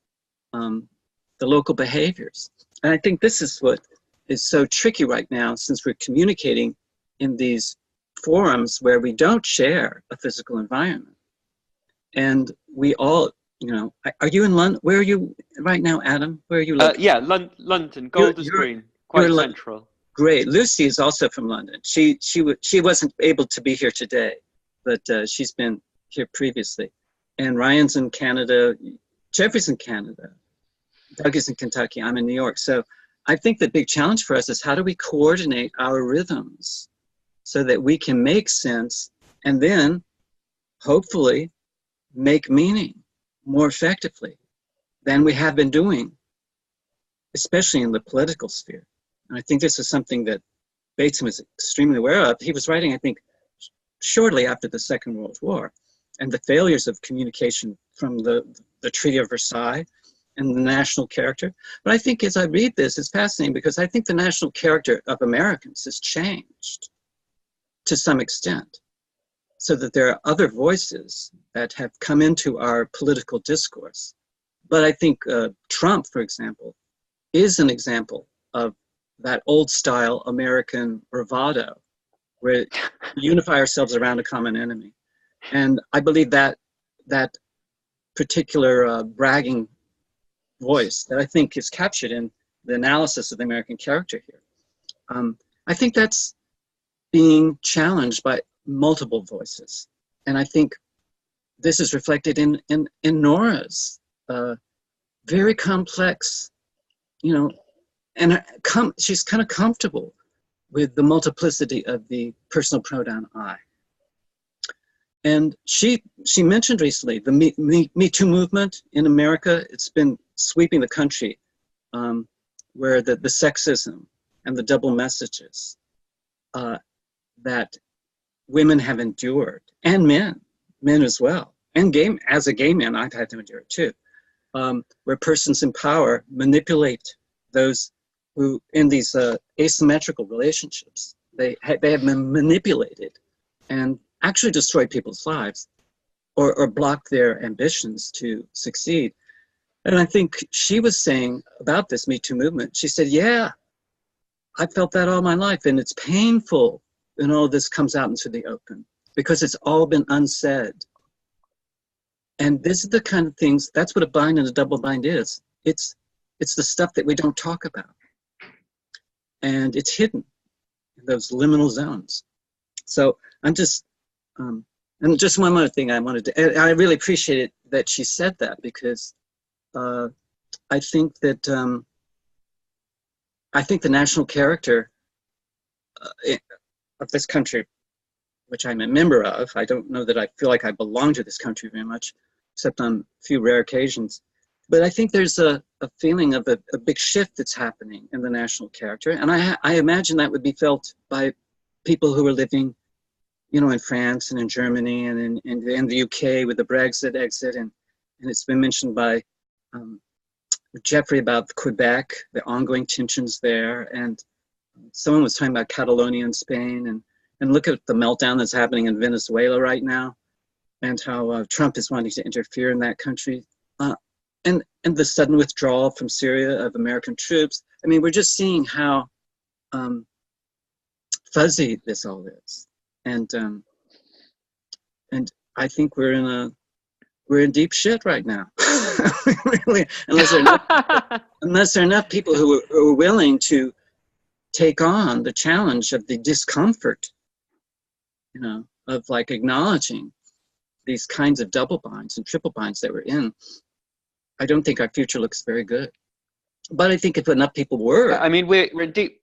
behaviors. And I think this is what is so tricky right now, since we're communicating in these forums where we don't share a physical environment. And we all, you know, are you in London? Where are you right now, Adam? Where are you living? Yeah, London, Golders Green, quite central. Great. Lucy is also from London. She wasn't able to be here today, but she's been here previously. And Ryan's in Canada, Geoffrey's in Canada, Doug is in Kentucky, I'm in New York. So I think the big challenge for us is how do we coordinate our rhythms so that we can make sense and then hopefully make meaning more effectively than we have been doing, especially in the political sphere. And I think this is something that Bateson was extremely aware of. He was writing, I think, shortly after the Second World War, and the failures of communication from the Treaty of Versailles and the national character. But I think as I read this, it's fascinating because I think the national character of Americans has changed to some extent, so that there are other voices that have come into our political discourse. But I think Trump, for example, is an example of that old style American bravado, where we unify ourselves around a common enemy. And I believe that that particular bragging voice that I think is captured in the analysis of the American character here, I think that's being challenged by multiple voices. And I think this is reflected in Nora's very complex, and she's kind of comfortable with the multiplicity of the personal pronoun I. And she mentioned recently the Me Too movement in America. It's been sweeping the country, where the sexism and the double messages that women have endured, and men as well, and as a gay man, I've had to endure it too, where persons in power manipulate those who, in these asymmetrical relationships, they have been manipulated and actually destroy people's lives or block their ambitions to succeed. And I think she was saying about this Me Too movement, she said, yeah, I felt that all my life, and it's painful when all this comes out into the open because it's all been unsaid. And this is the kind of things, that's what a bind and a double bind is. It's the stuff that we don't talk about. And it's hidden in those liminal zones. So I'm just, and just one other thing I wanted to add, I really appreciate it that she said that, because I think that, I think the national character of this country, which I'm a member of, I don't know that I feel like I belong to this country very much, except on a few rare occasions. But I think there's a feeling of a big shift that's happening in the national character. And I imagine that would be felt by people who are living, in France and in Germany and in the UK with the Brexit exit. And it's been mentioned by Geoffrey about Quebec, the ongoing tensions there. And someone was talking about Catalonia in Spain. And look at the meltdown that's happening in Venezuela right now, and how Trump is wanting to interfere in that country. And the sudden withdrawal from Syria of American troops. I mean, we're just seeing how fuzzy this all is. And I think we're in deep shit right now. Really, unless there are enough people who are willing to take on the challenge of the discomfort, of like acknowledging these kinds of double binds and triple binds that we're in. I don't think our future looks very good. But I think if enough people were, I mean, we're in deep.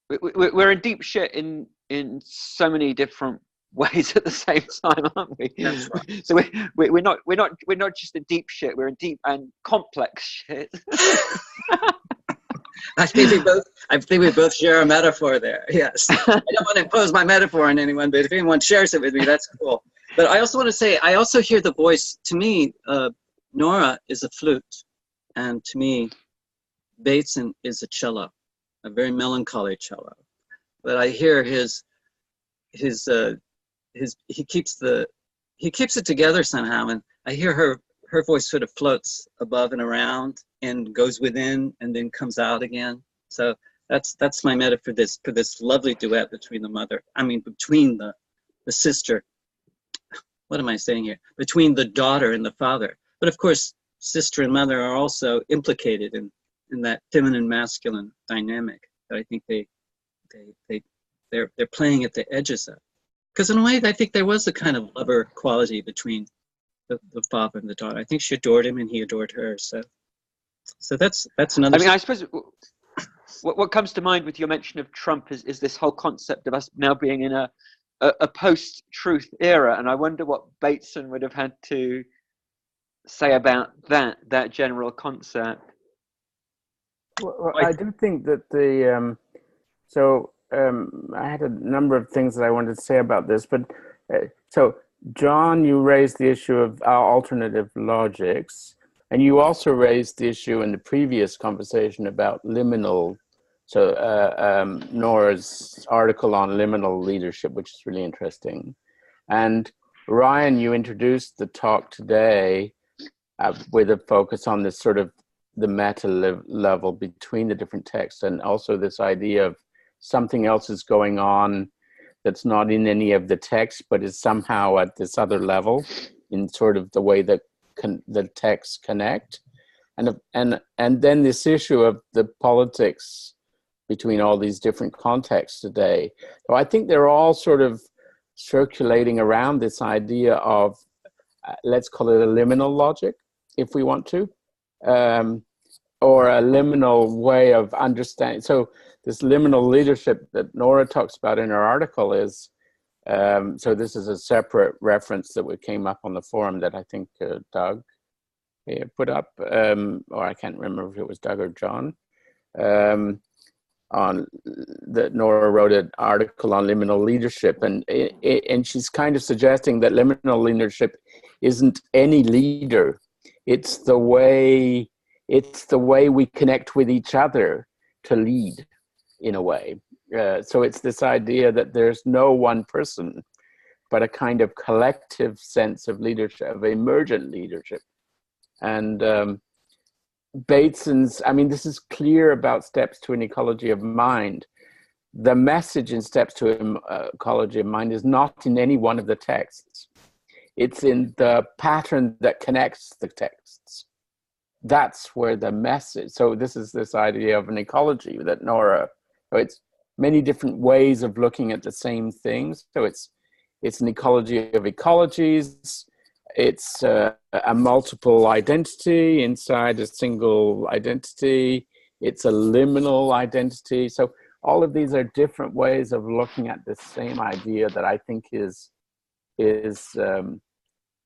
We're in deep shit in so many different ways at the same time, aren't we? That's right. So we're not just in deep shit. We're in deep and complex shit. I think we both share a metaphor there. Yes. I don't want to impose my metaphor on anyone, but if anyone shares it with me, that's cool. But I also want to say, I also hear the voice. To me, Nora is a flute, and to me, Bateson is a cello, a very melancholy cello. But I hear he keeps it together somehow, and I hear her voice sort of floats above and around and goes within and then comes out again. So that's my meta for this lovely duet between between the sister. What am I saying here? Between the daughter and the father. But of course, sister and mother are also implicated in that feminine masculine dynamic that I think they're playing at the edges of. Because in a way, I think there was a kind of lover quality between the father and the daughter. I think she adored him and he adored her. So that's another. I mean, I suppose what comes to mind with your mention of Trump is this whole concept of us now being in a a post-truth era, and I wonder what Bateson would have had to say about that general concept. Well, I do think that I had a number of things that I wanted to say about this, but so John, you raised the issue of alternative logics, and you also raised the issue in the previous conversation about liminal. So Nora's article on liminal leadership, which is really interesting. And Ryan, you introduced the talk today with a focus on this sort of the meta level between the different texts, and also this idea of something else is going on that's not in any of the text, but is somehow at this other level in sort of the way that the texts connect. And then this issue of the politics between all these different contexts today. So I think they're all sort of circulating around this idea of, let's call it a liminal logic, if we want to, or a liminal way of understanding. So this liminal leadership that Nora talks about in her article is, so this is a separate reference that came up on the forum that I think Doug put up, or I can't remember if it was Doug or John, on that Nora wrote an article on liminal leadership, and she's kind of suggesting that liminal leadership isn't any leader. It's the way we connect with each other to lead, in a way. So it's this idea that there's no one person, but a kind of collective sense of leadership, of emergent leadership. And Bateson's, I mean, this is clear about Steps to an Ecology of Mind. The message in Steps to an Ecology of Mind is not in any one of the texts. It's in the pattern that connects the texts. That's where the message, so this is this idea of an ecology that Nora, so it's many different ways of looking at the same things. So it's an ecology of ecologies. It's a multiple identity inside a single identity. It's a liminal identity. So all of these are different ways of looking at the same idea that I think is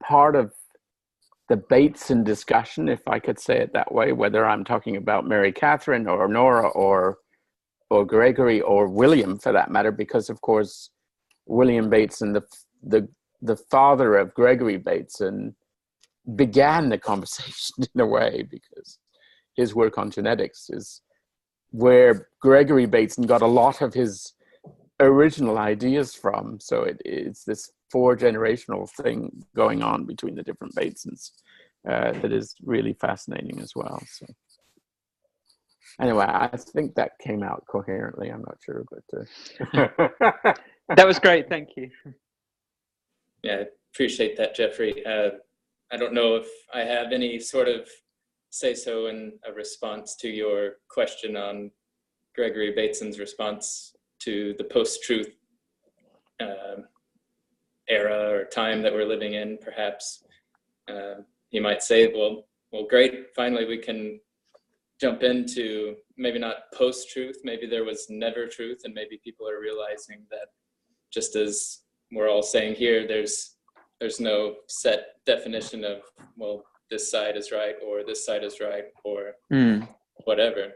part of the Bateson discussion, if I could say it that way, whether I'm talking about Mary Catherine or Nora or Gregory or William for that matter, because of course William Bateson, the father of Gregory Bateson, began the conversation in a way, because his work on genetics is where Gregory Bateson got a lot of his original ideas from. So it's this 4-generational thing going on between the different Batesons that is really fascinating as well. So anyway, I think that came out coherently. I'm not sure, but that was great. Thank you. Yeah, I appreciate that, Geoffrey. I don't know if I have any sort of say-so in a response to your question on Gregory Bateson's response to the post-truth era or time that we're living in, perhaps. You might say, well, great, finally we can jump into maybe not post-truth, maybe there was never truth, and maybe people are realizing that, just as we're all saying here, there's no set definition of, well, this side is right or this side is right or whatever.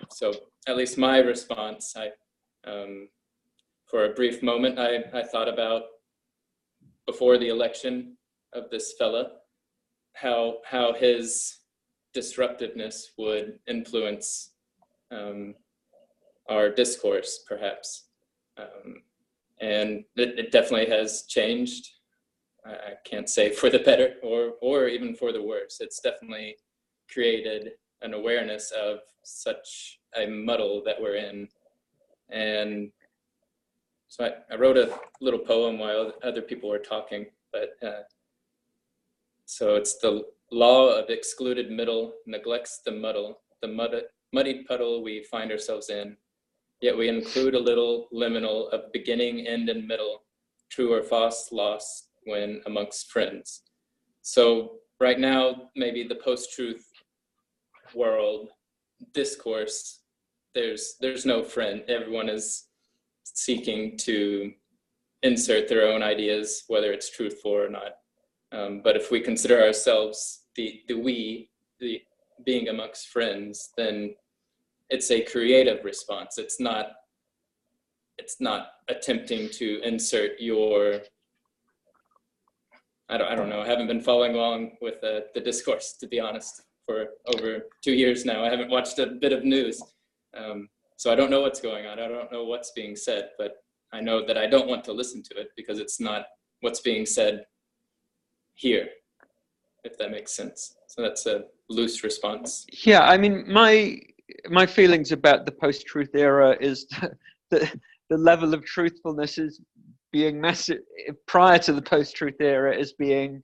So at least my response, for a brief moment, I thought about, before the election of this fella, how his disruptiveness would influence our discourse, perhaps. And it definitely has changed. I can't say for the better or even for the worse. It's definitely created an awareness of such a muddle that we're in. And so I wrote a little poem while other people were talking, but so it's the law of excluded middle neglects the muddied puddle we find ourselves in, yet we include a little liminal of beginning, end, and middle, true or false, lost when amongst friends. So right now, maybe the post-truth world discourse, there's no friend. Everyone is seeking to insert their own ideas, whether it's truthful or not. But if we consider ourselves the being amongst friends, then it's a creative response. It's not attempting to insert your, I don't know, I haven't been following along with the discourse, to be honest, for over 2 years now. I haven't watched a bit of news. So I don't know what's going on. I don't know what's being said, but I know that I don't want to listen to it because it's not what's being said here, if that makes sense. So that's a loose response. Yeah, I mean, my feelings about the post-truth era is that the level of truthfulness is being massive prior to the post-truth era is being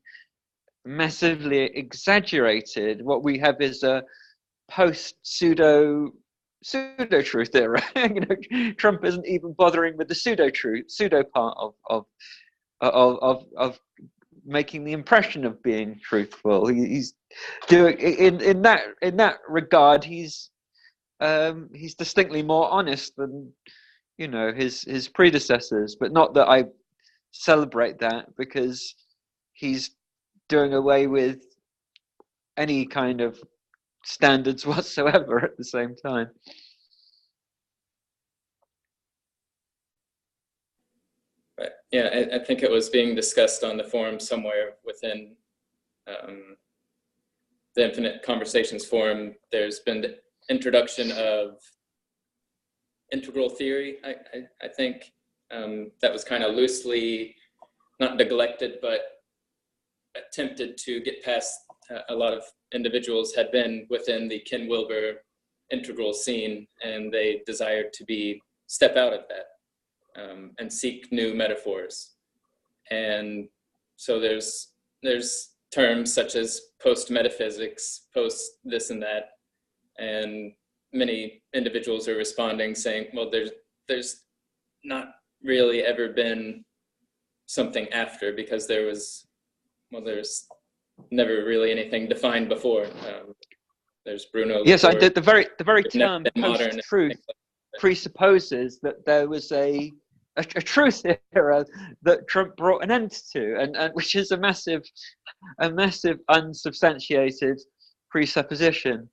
massively exaggerated. What we have is a pseudo truth era. You know, Trump isn't even bothering with the pseudo part of making the impression of being truthful. He's doing in that regard. He's distinctly more honest than, you know, his predecessors. But not that I celebrate that, because he's doing away with any kind of standards whatsoever at the same time. But yeah, I think it was being discussed on the forum somewhere within the Infinite Conversations forum. There's been the introduction of integral theory, I think, that was kind of loosely, not neglected, but attempted to get past. A lot of individuals had been within the Ken Wilber integral scene, and they desired to step out of that and seek new metaphors. And so there's terms such as post-metaphysics, post this and that, and many individuals are responding saying, well, there's not really ever been something after, because there's never really anything defined before. There's Bruno. Yes, I did. The very term post-truth presupposes that there was a truth era that Trump brought an end to, and which is a massive unsubstantiated presupposition.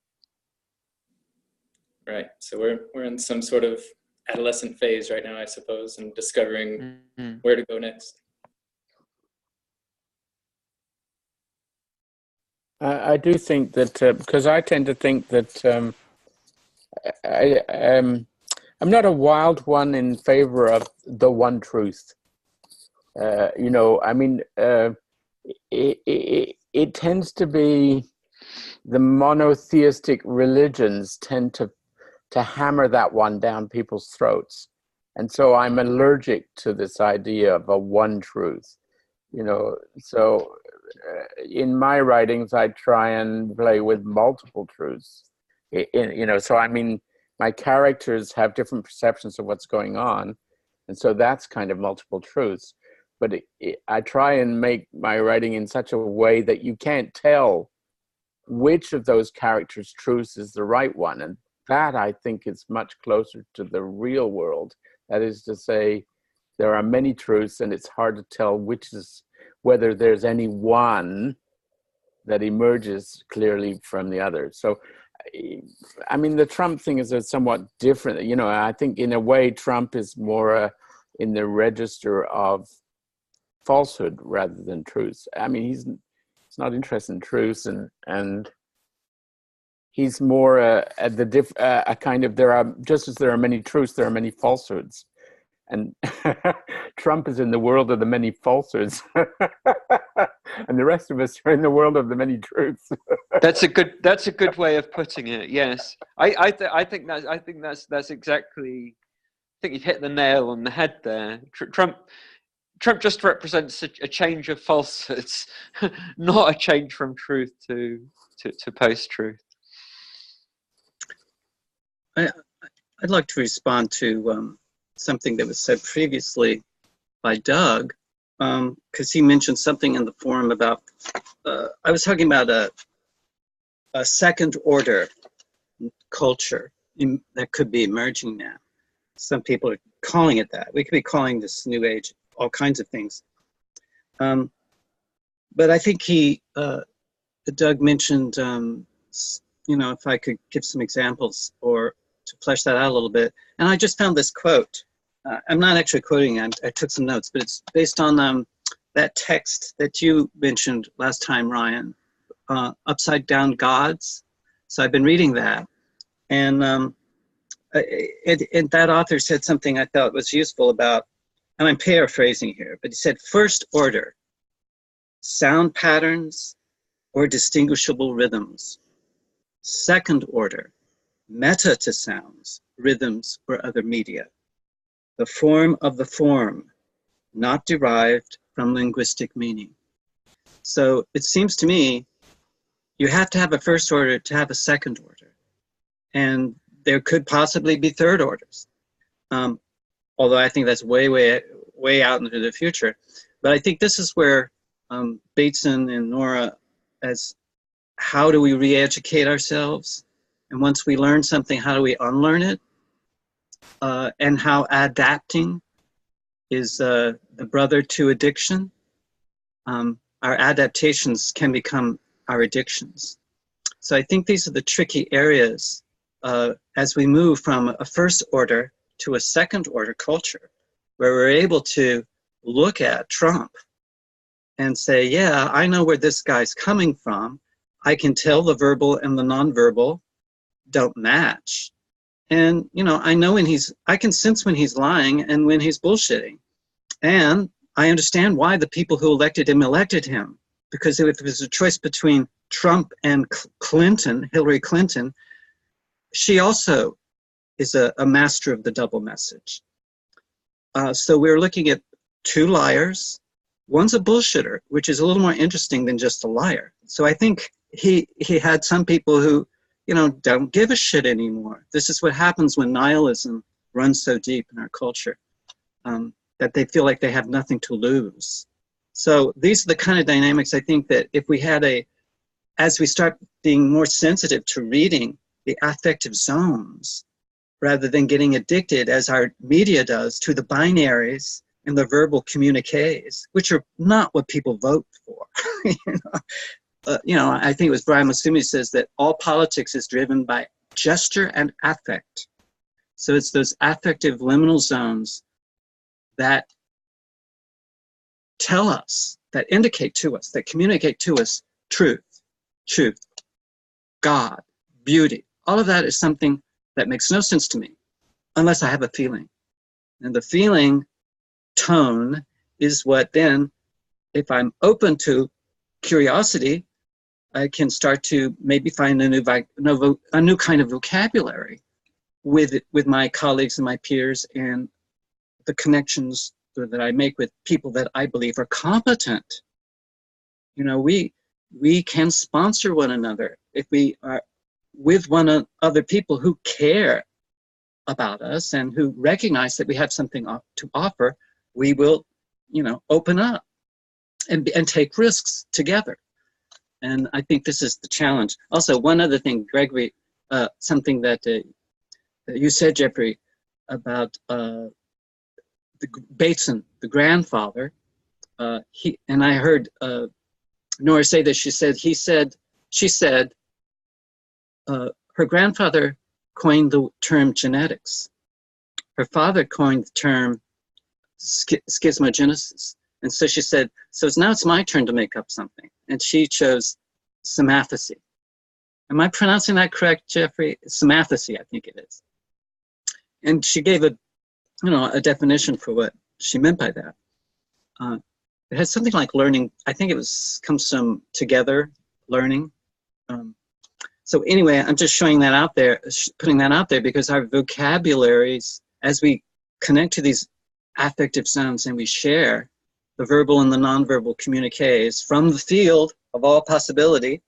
Right. So we're in some sort of adolescent phase right now, I suppose, and discovering where to go next. I do think that, because I tend to think that I'm not a wild one in favor of the one truth. You know, I mean, it tends to be the monotheistic religions tend to hammer that one down people's throats. And so I'm allergic to this idea of a one truth, you know. So in my writings, I try and play with multiple truths. You know, so I mean, my characters have different perceptions of what's going on, and so that's kind of multiple truths. But I try and make my writing in such a way that you can't tell which of those characters' truths is the right one, and that, I think, is much closer to the real world. That is to say, there are many truths, and it's hard to tell whether there's any one that emerges clearly from the other. So, I mean, the Trump thing is a somewhat different. You know, I think in a way Trump is more in the register of falsehood rather than truth. I mean, he's not interested in truth, and he's more a kind of, there are, just as there are many truths, there are many falsehoods. And Trump is in the world of the many falsehoods, and the rest of us are in the world of the many truths. That's a good way of putting it. Yes, I think that's exactly. I think you've hit the nail on the head there. Trump just represents a change of falsehoods, not a change from truth to post-truth. I'd like to respond to something that was said previously by Doug, because he mentioned something in the forum about, I was talking about a second order culture that could be emerging now. Some people are calling it that. We could be calling this new age all kinds of things. But I think Doug mentioned, if I could give some examples or to flesh that out a little bit. And I just found this quote. I'm not actually quoting it. I took some notes, but it's based on that text that you mentioned last time, Ryan, Upside Down Gods. So I've been reading that. And that author said something I thought was useful about, and I'm paraphrasing here, but he said, first order, sound patterns or distinguishable rhythms. Second order, meta to sounds, rhythms, or other media. The form of the form, not derived from linguistic meaning. So it seems to me you have to have a first order to have a second order. And there could possibly be third orders. Although I think that's way out into the future. But I think this is where Bateson and Nora, as how do we re-educate ourselves? And once we learn something, how do we unlearn it? And how adapting is the brother to addiction. Our adaptations can become our addictions. So I think these are the tricky areas as we move from a first order to a second order culture, where we're able to look at Trump and say, yeah, I know where this guy's coming from. I can tell the verbal and the nonverbal don't match. And, I know I can sense when he's lying and when he's bullshitting. And I understand why the people who elected him, because if it was a choice between Trump and Hillary Clinton, she also is a master of the double message. So we're looking at two liars. One's a bullshitter, which is a little more interesting than just a liar. So I think he had some people who, don't give a shit anymore. This is what happens when nihilism runs so deep in our culture, that they feel like they have nothing to lose. So these are the kind of dynamics I think that if we had as we start being more sensitive to reading the affective zones, rather than getting addicted, as our media does, to the binaries and the verbal communiques, which are not what people vote for. I think it was Brian Masumi says that all politics is driven by gesture and affect. So it's those affective liminal zones that tell us, that indicate to us, that communicate to us truth, God, beauty. All of that is something that makes no sense to me unless I have a feeling. And the feeling tone is what then, if I'm open to curiosity, I can start to maybe find a new kind of vocabulary with my colleagues and my peers, and the connections that I make with people that I believe are competent. We can sponsor one another if we are with other people who care about us and who recognize that we have something to offer. We will, open up and take risks together. And I think this is the challenge. Also, one other thing, Gregory, something that you said, Geoffrey, about the Bateson, the grandfather. And I heard Nora say that she said her grandfather coined the term genetics. Her father coined the term schismogenesis. And so she said, so now it's my turn to make up something. And she chose symathecy. Am I pronouncing that correct, Geoffrey? Symathecy, I think it is. And she gave a definition for what she meant by that. It has something like learning. I think comes from together learning. So anyway, I'm just showing that out there, putting that out there, because our vocabularies, as we connect to these affective sounds and we share the verbal and the nonverbal communiques from the field of all possibility,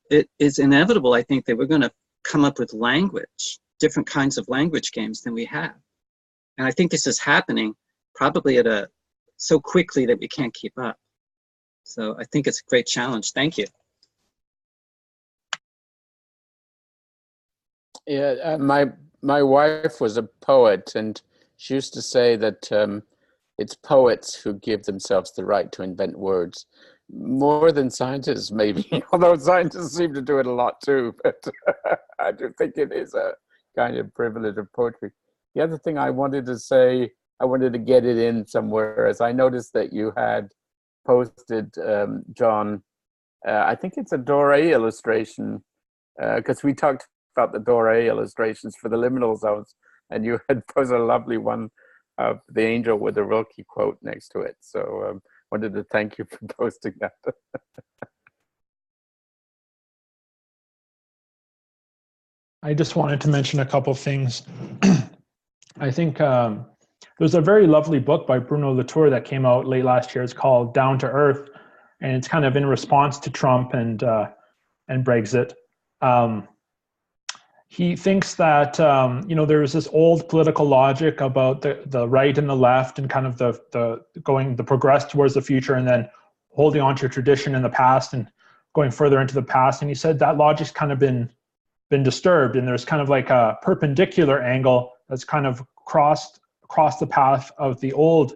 it is inevitable, I think, that we're going to come up with language, different kinds of language games than we have. And I think this is happening probably so quickly that we can't keep up. So I think it's a great challenge. Thank you. Yeah, my wife was a poet, and she used to say that it's poets who give themselves the right to invent words more than scientists, maybe, although scientists seem to do it a lot too. But I do think it is a kind of privilege of poetry. The other thing I wanted to say, I wanted to get it in somewhere, as I noticed that you had posted, John, I think it's a Doré illustration, because we talked about the Doré illustrations for the liminal zones, and you had posted a lovely one of the angel with the Rilke quote next to it. So wanted to thank you for posting that. I just wanted to mention a couple things. I think there's a very lovely book by Bruno Latour that came out late last year. It's called Down to Earth, and it's kind of in response to Trump and Brexit. He thinks that you know, there's this old political logic about the right and the left, and kind of the progress towards the future, and then holding on to tradition in the past and going further into the past. And he said that logic's kind of been disturbed, and there's kind of like a perpendicular angle that's kind of crossed the path of the old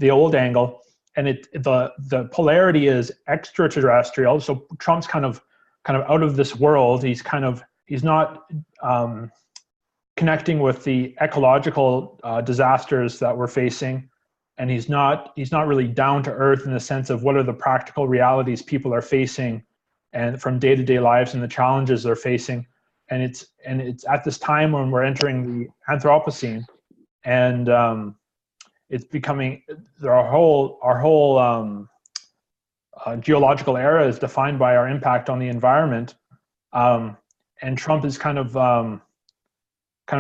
angle, and the polarity is extraterrestrial. So Trump's kind of out of this world. He's not connecting with the ecological disasters that we're facing, and he's not really down to earth in the sense of what are the practical realities people are facing, and from day-to-day lives and the challenges they're facing. And it's at this time when we're entering the Anthropocene, and it's becoming our whole geological era is defined by our impact on the environment. And Trump is kind of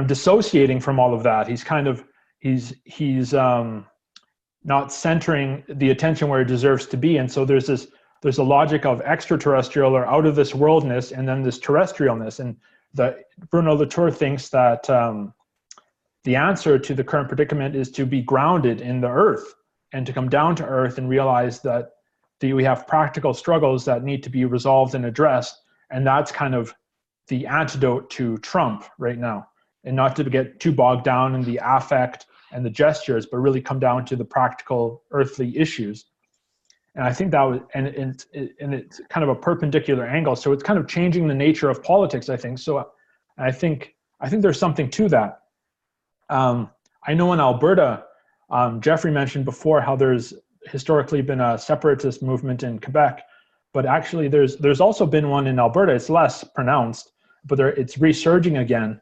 dissociating from all of that. He's not centering the attention where it deserves to be. And so there's a logic of extraterrestrial or out of this worldness, and then this terrestrialness. And Bruno Latour thinks that the answer to the current predicament is to be grounded in the earth and to come down to earth and realize that we have practical struggles that need to be resolved and addressed. And that's kind of the antidote to Trump right now, and not to get too bogged down in the affect and the gestures, but really come down to the practical earthly issues. And I think that was, and it's kind of a perpendicular angle. So it's kind of changing the nature of politics, I think. So I think there's something to that. I know in Alberta, Geoffrey mentioned before how there's historically been a separatist movement in Quebec, but actually there's also been one in Alberta. It's less pronounced, but it's resurging again.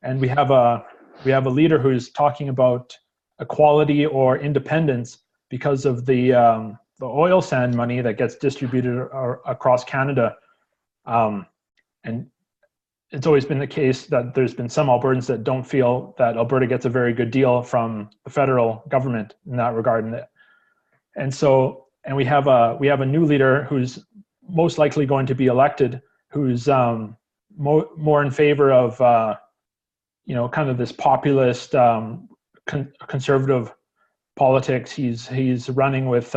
And we have a leader who's talking about equality or independence because of the oil sand money that gets distributed across Canada. And it's always been the case that there's been some Albertans that don't feel that Alberta gets a very good deal from the federal government in that regard. And we have a new leader who's most likely going to be elected, who's more in favor of kind of this populist conservative politics. He's running with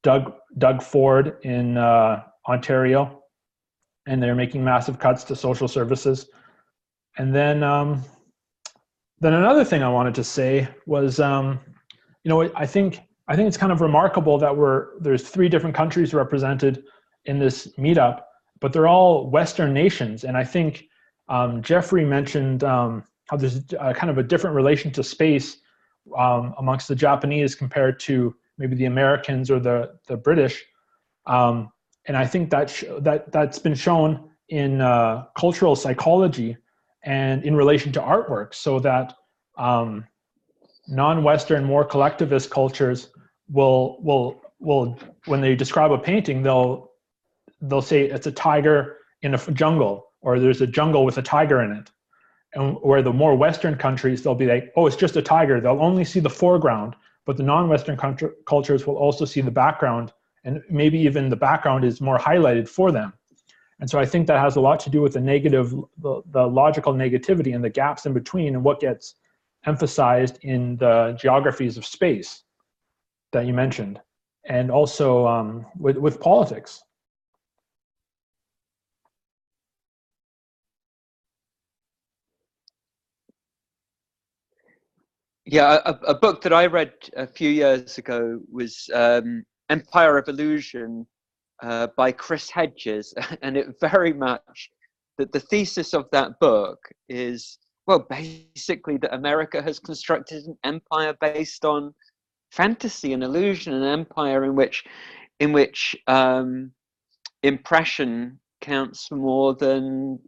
Doug Ford in Ontario, and they're making massive cuts to social services. And then another thing I wanted to say was, I think it's kind of remarkable that there's 3 different countries represented in this meetup, but they're all Western nations. And I think Geoffrey mentioned how there's kind of a different relation to space amongst the Japanese compared to maybe the Americans or the British. And I think that's been shown in cultural psychology and in relation to artwork, so that non-Western, more collectivist cultures will when they describe a painting, they'll say it's a tiger in a jungle, or there's a jungle with a tiger in it. And where the more Western countries, they'll be like, oh, it's just a tiger. They'll only see the foreground, but the non-Western cultures will also see the background, and maybe even the background is more highlighted for them. And so I think that has a lot to do with the logical negativity and the gaps in between, and what gets emphasized in the geographies of space that you mentioned, and also with politics. Yeah, a book that I read a few years ago was Empire of Illusion by Chris Hedges, and it very much, that the thesis of that book is, well, basically that America has constructed an empire based on fantasy and illusion, an empire in which impression counts for more than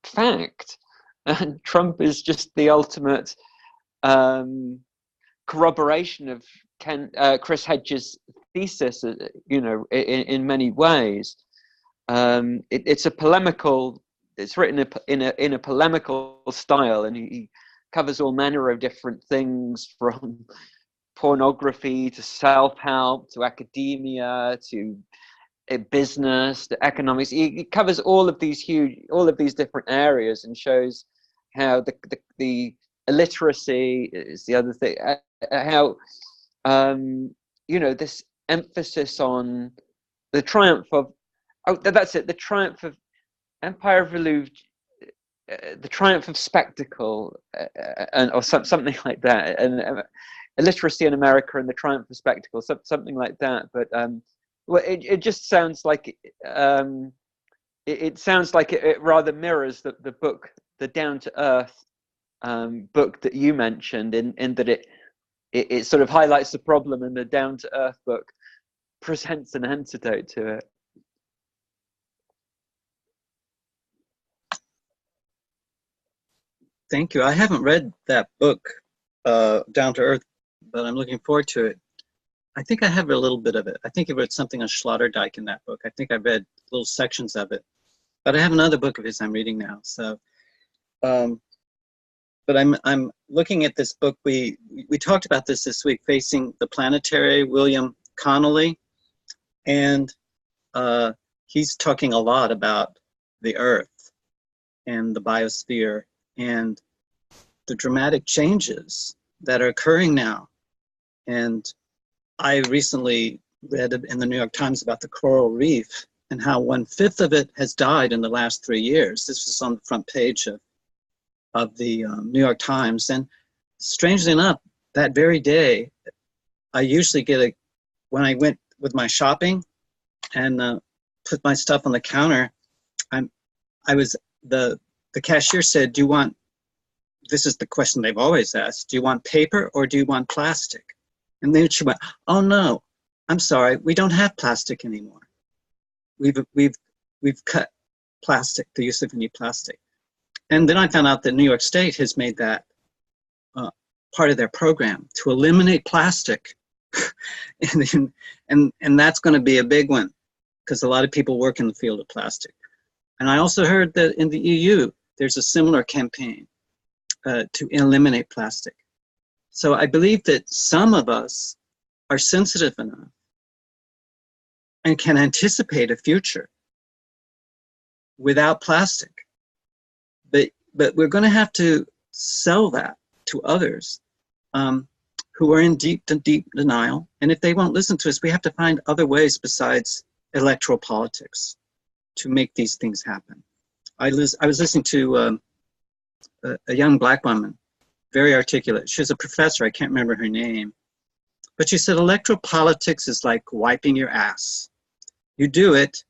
fact, and Trump is just the ultimate corroboration of Chris Hedges' thesis, you know, in many ways. It's a polemical. It's written in a polemical style, and he covers all manner of different things, from pornography to self-help to academia to business to economics. He covers all of these different areas, and shows how the illiteracy is the other thing. How you know, this emphasis on the triumph of, that's it, the triumph of Empire of Illusion, the triumph of spectacle, or something like that, and illiteracy in America and the triumph of spectacle, something like that. But well, it just sounds like it sounds like it rather mirrors the book, the Down to Earth book that you mentioned, in that it sort of highlights the problem, and the Down to Earth book presents an antidote to it. Thank you. I haven't read that book, Down to Earth, but I'm looking forward to it. I think I have a little bit of it. I think I read something on Sloterdijk in that book. I think I read little sections of it. But I have another book of his I'm reading now. So, but I'm looking at this book. We talked about this week, Facing the Planetary, William Connolly, and he's talking a lot about the Earth and the biosphere and the dramatic changes that are occurring now. And I recently read in the New York Times about the coral reef and how 1/5 of it has died in the last 3 years. This was on the front page of the New York Times. And strangely enough, that very day, I usually get when I went with my shopping and put my stuff on the counter, the cashier said, "Do you want," this is the question they've always asked, "do you want paper or do you want plastic?" And then she went, "Oh no, I'm sorry, we don't have plastic anymore. We've cut plastic, the use of any plastic." And then I found out that New York State has made that part of their program to eliminate plastic. and that's going to be a big one, because a lot of people work in the field of plastic. And I also heard that in the EU, there's a similar campaign to eliminate plastic. So I believe that some of us are sensitive enough and can anticipate a future without plastic. But we're going to have to sell that to others who are in deep denial. And if they won't listen to us, we have to find other ways besides electoral politics to make these things happen. I was listening to a young black woman, very articulate. She was a professor, I can't remember her name. But she said, electoral politics is like wiping your ass. You do it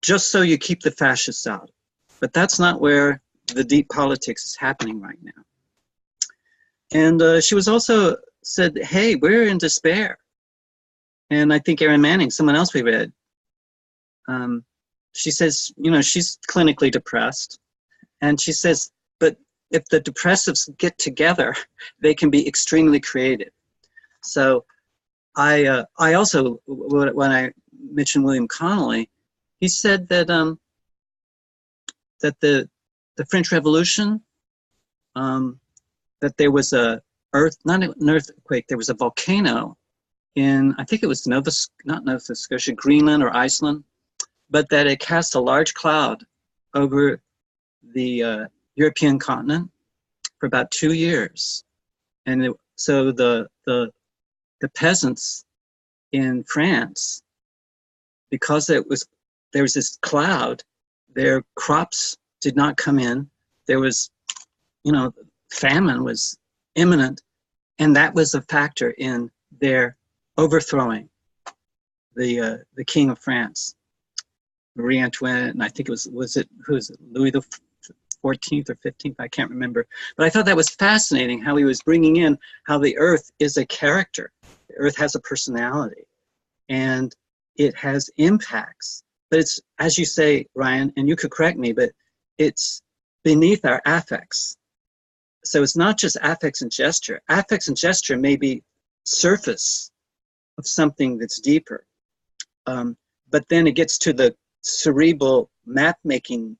just so you keep the fascists out. But that's not where the deep politics is happening right now. And she was also said, hey, we're in despair. And I think Erin Manning, someone else we read, she says, you know, she's clinically depressed. And she says, but if the depressives get together, they can be extremely creative. So I also, when I mentioned William Connolly, he said that that the French Revolution, that there was not an earthquake, there was a volcano in, I think it was not Nova Scotia, Greenland or Iceland, but that it cast a large cloud over the European continent for about 2 years. And so the peasants in France, because there was this cloud, their crops did not come in. There was, you know, famine was imminent, and that was a factor in their overthrowing the King of France, Marie Antoinette, and I think it was it Louis the 14th or 15th, I can't remember. But I thought that was fascinating how he was bringing in how the earth is a character. The earth has a personality and it has impacts. But it's, as you say, Ryan, and you could correct me, but it's beneath our affects. So it's not just affects and gesture. Affects and gesture may be surface of something that's deeper. But then it gets to the cerebral map-making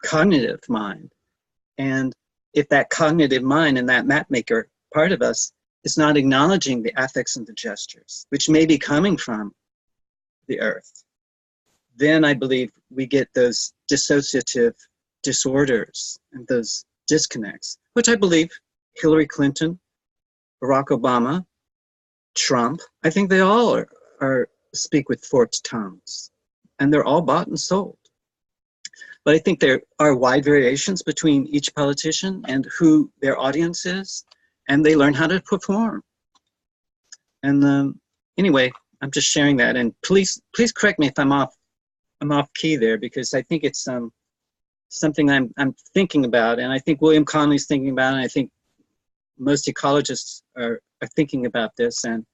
cognitive mind. And if that cognitive mind and that map maker part of us is not acknowledging the affects and the gestures, which may be coming from the earth, then I believe we get those dissociative disorders and those disconnects, which I believe Hillary Clinton, Barack Obama, Trump, I think they all are speak with forked tongues, and they're all bought and sold. But I think there are wide variations between each politician and who their audience is, and they learn how to perform. And anyway, I'm just sharing that. And please correct me if I'm off key there, because I think it's something I'm thinking about, and I think William Conley's thinking about it, and I think most ecologists are thinking about this and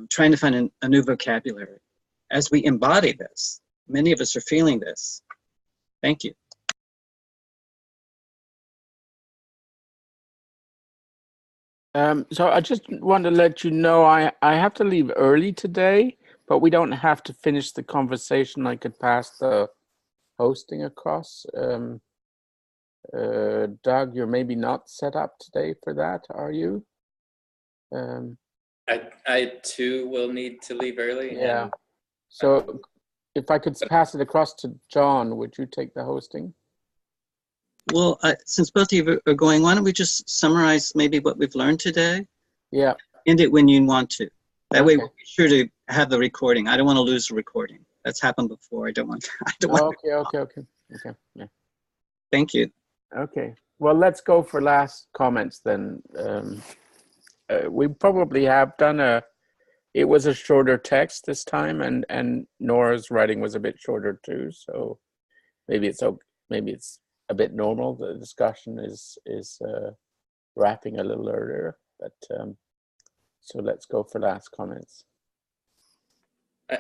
trying to find a new vocabulary as we embody this. Many of us are feeling this. Thank you. So I just want to let you know I have to leave early today, but we don't have to finish the conversation. I could pass the hosting across. Doug, you're maybe not set up today for that, are you? I too will need to leave early. Yeah. So if I could pass it across to John, would you take the hosting? Well, since both of you are going, why don't we just summarize maybe what we've learned today? Yeah. End it when you want to. That way Okay. we'll be sure to have the recording. I don't want to lose the recording. That's happened before. I don't want Okay. Yeah. Thank you. Okay. Well, let's go for last comments then. We probably have done it was a shorter text this time, and Nora's writing was a bit shorter too. So maybe it's a bit normal. The discussion is wrapping a little earlier, but so let's go for last comments.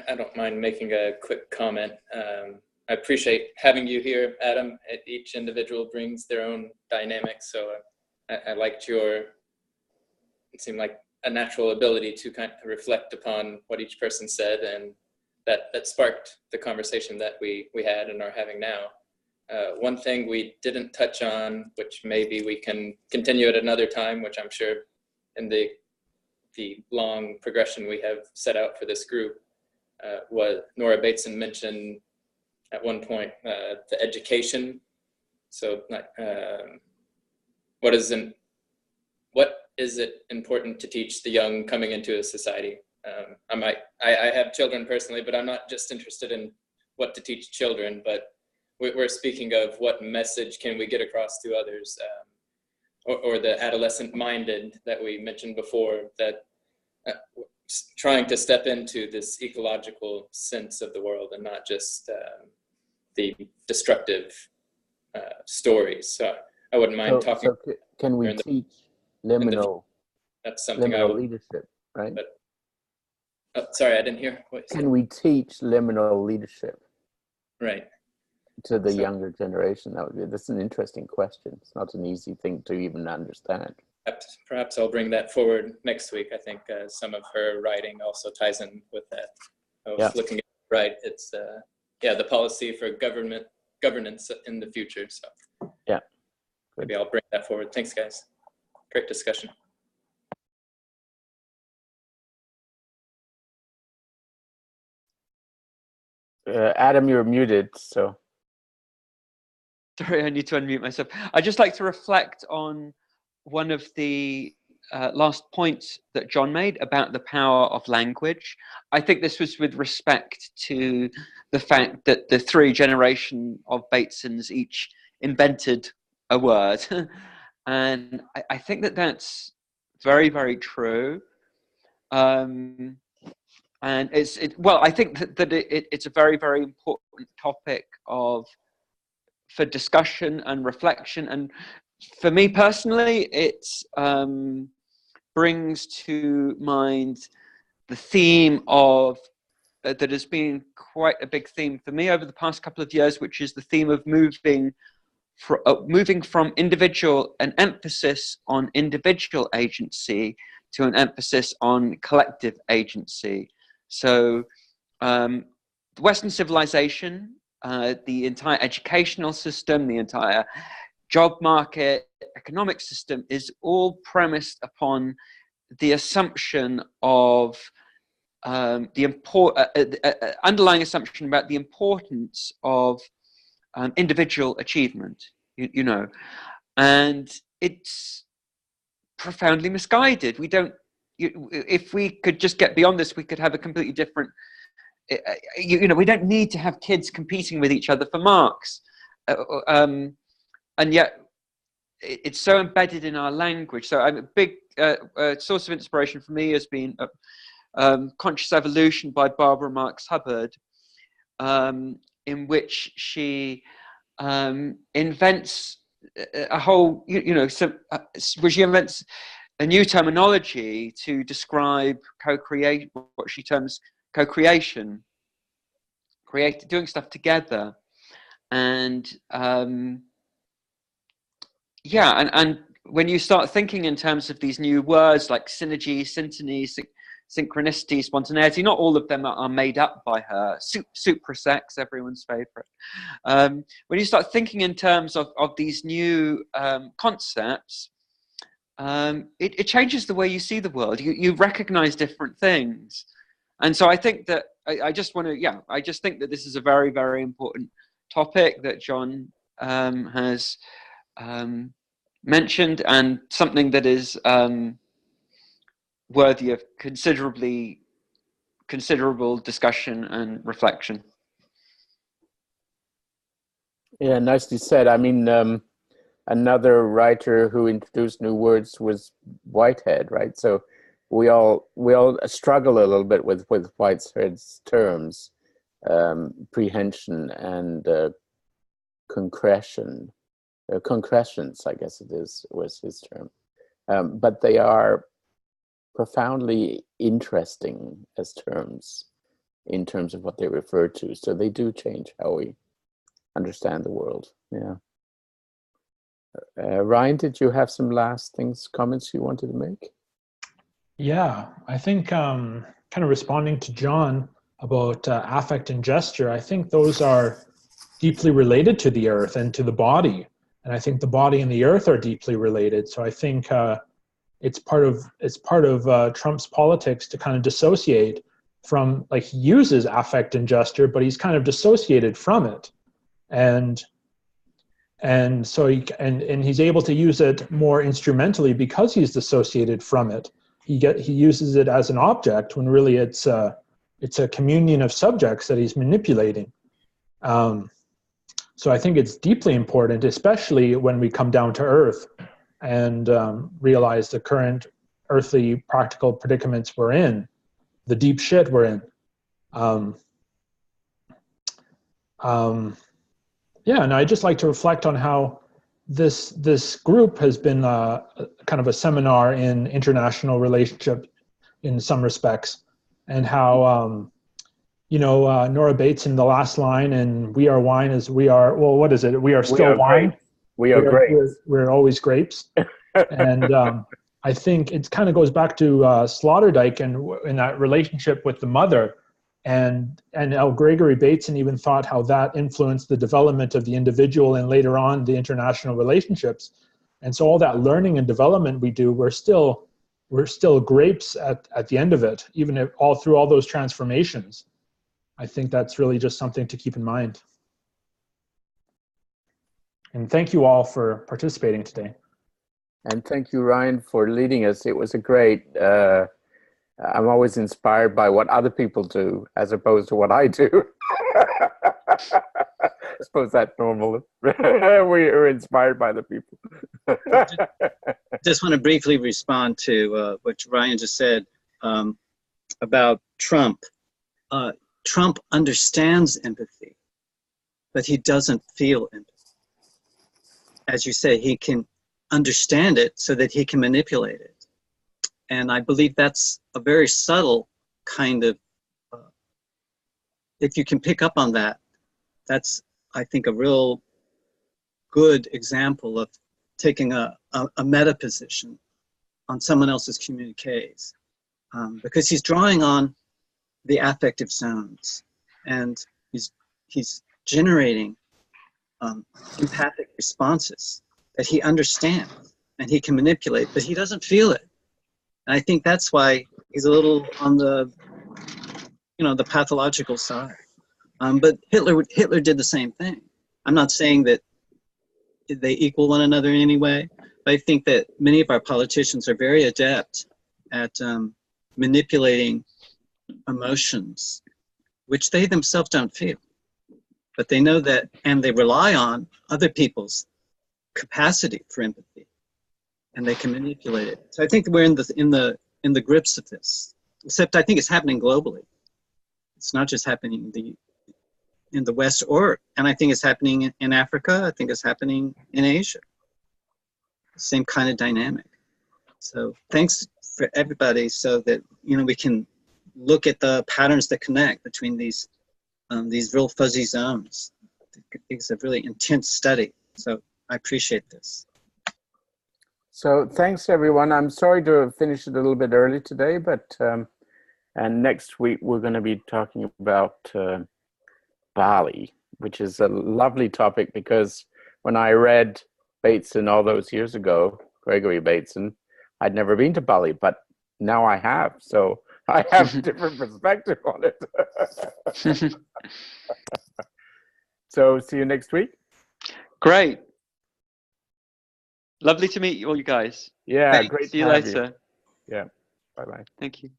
I don't mind making a quick comment. I appreciate having you here, Adam. Each individual brings their own dynamics, so I liked it seemed like a natural ability to kind of reflect upon what each person said, and that sparked the conversation that we had and are having now. One thing we didn't touch on, which maybe we can continue at another time, which I'm sure in the long progression we have set out for this group, was Nora Bateson mentioned at one point the education. So what is it important to teach the young coming into a society? I have children personally, but I'm not just interested in what to teach children, but we're speaking of what message can we get across to others, or the adolescent minded that we mentioned before, that trying to step into this ecological sense of the world and not just the destructive stories. So I wouldn't mind talking. So can we teach liminal? That's something liminal leadership, right? But, sorry, I didn't hear. Can we teach liminal leadership? Right. To the younger generation? That's an interesting question. It's not an easy thing to even understand. Perhaps I'll bring that forward next week. I think some of her writing also ties in with that. I was looking at it, right. It's the policy for governance in the future. So yeah, maybe I'll bring that forward. Thanks, guys. Great discussion. Adam, you're muted. So sorry, I need to unmute myself. I'd just like to reflect on one of the last points that John made about the power of language. I think this was with respect to the fact that the 3 generations of Batesons each invented a word. And I think that that's very, very true. And I think that it's a very, very important topic for discussion and reflection. And for me personally, it brings to mind the theme of that has been quite a big theme for me over the past couple of years, which is the theme of moving from an emphasis on individual agency to an emphasis on collective agency. So the Western civilization, the entire educational system, the entire job market, economic system is all premised upon the assumption of underlying assumption about the importance of individual achievement, you know, and it's profoundly misguided. If we could just get beyond this, we could have a completely different, we don't need to have kids competing with each other for marks. And yet it's so embedded in our language. So I'm a big source of inspiration for me has been Conscious Evolution by Barbara Marx Hubbard, in which she invents a whole, where she invents a new terminology to describe what she terms co-creation, doing stuff together. And and when you start thinking in terms of these new words like synergy, syntony, synchronicity, spontaneity, not all of them are made up by her. Suprasex, everyone's favorite. When you start thinking in terms of these new concepts, it changes the way you see the world. You recognize different things. And so I think that I just think that this is a very, very important topic that John has mentioned, and something that is worthy of considerable discussion and reflection. Yeah, nicely said. I mean, another writer who introduced new words was Whitehead, right? So we all struggle a little bit with Whitehead's terms, prehension and concretions, I guess was his term. But they are profoundly interesting as terms in terms of what they refer to. So they do change how we understand the world. Yeah. Ryan, did you have some last comments you wanted to make? Yeah, I think kind of responding to John about affect and gesture, I think those are deeply related to the earth and to the body. And I think the body and the earth are deeply related. So I think it's part of Trump's politics to kind of dissociate from, like, he uses affect and gesture, but he's kind of dissociated from it. And so he's able to use it more instrumentally because he's dissociated from it. He uses it as an object when really it's a communion of subjects that he's manipulating. So I think it's deeply important, especially when we come down to earth and realize the current earthly practical predicaments we're in, the deep shit we're in. Yeah, and I'd just like to reflect on how this group has been kind of a seminar in international relationship in some respects, and how Nora Bateson, the last line in "We Are Wine" is "We are." Well, what is it? We are still wine. Grapes. We are grapes. We're always grapes, and I think it kind of goes back to Sloterdijk and in that relationship with the mother. And Gregory Bateson even thought how that influenced the development of the individual and later on the international relationships. And so all that learning and development we do, we're still grapes at the end of it, even if all through all those transformations. I think that's really just something to keep in mind. And thank you all for participating today. And thank you, Ryan, for leading us. It was a great, I'm always inspired by what other people do as opposed to what I do. I suppose that's normal. We are inspired by the people. Just want to briefly respond to what Ryan just said about Trump. Trump understands empathy, but he doesn't feel empathy. As you say, he can understand it so that he can manipulate it. And I believe that's a very subtle kind of, if you can pick up on that, that's, I think, a real good example of taking a meta position on someone else's communiques, because he's drawing on the affective zones, and he's generating empathic responses that he understands and he can manipulate, but he doesn't feel it. And I think that's why he's a little on the, the pathological side. But Hitler did the same thing. I'm not saying that they equal one another in any way, but I think that many of our politicians are very adept at manipulating emotions, which they themselves don't feel. But they know that, and they rely on other people's capacity for empathy, and they can manipulate it. So I think we're in the grips of this. Except I think it's happening globally. It's not just happening in the West, and I think it's happening in Africa. I think it's happening in Asia. Same kind of dynamic. So thanks for everybody, so that we can look at the patterns that connect between these real fuzzy zones. It's a really intense study. So I appreciate this. So thanks, everyone. I'm sorry to have finished it a little bit early today, but and next week we're going to be talking about Bali, which is a lovely topic, because when I read Bateson all those years ago, Gregory Bateson, I'd never been to Bali, but now I have. So I have a different perspective on it. So see you next week. Great. Lovely to meet you all, you guys. Yeah, Thanks. great. See you later. Yeah. Bye-bye. Thank you.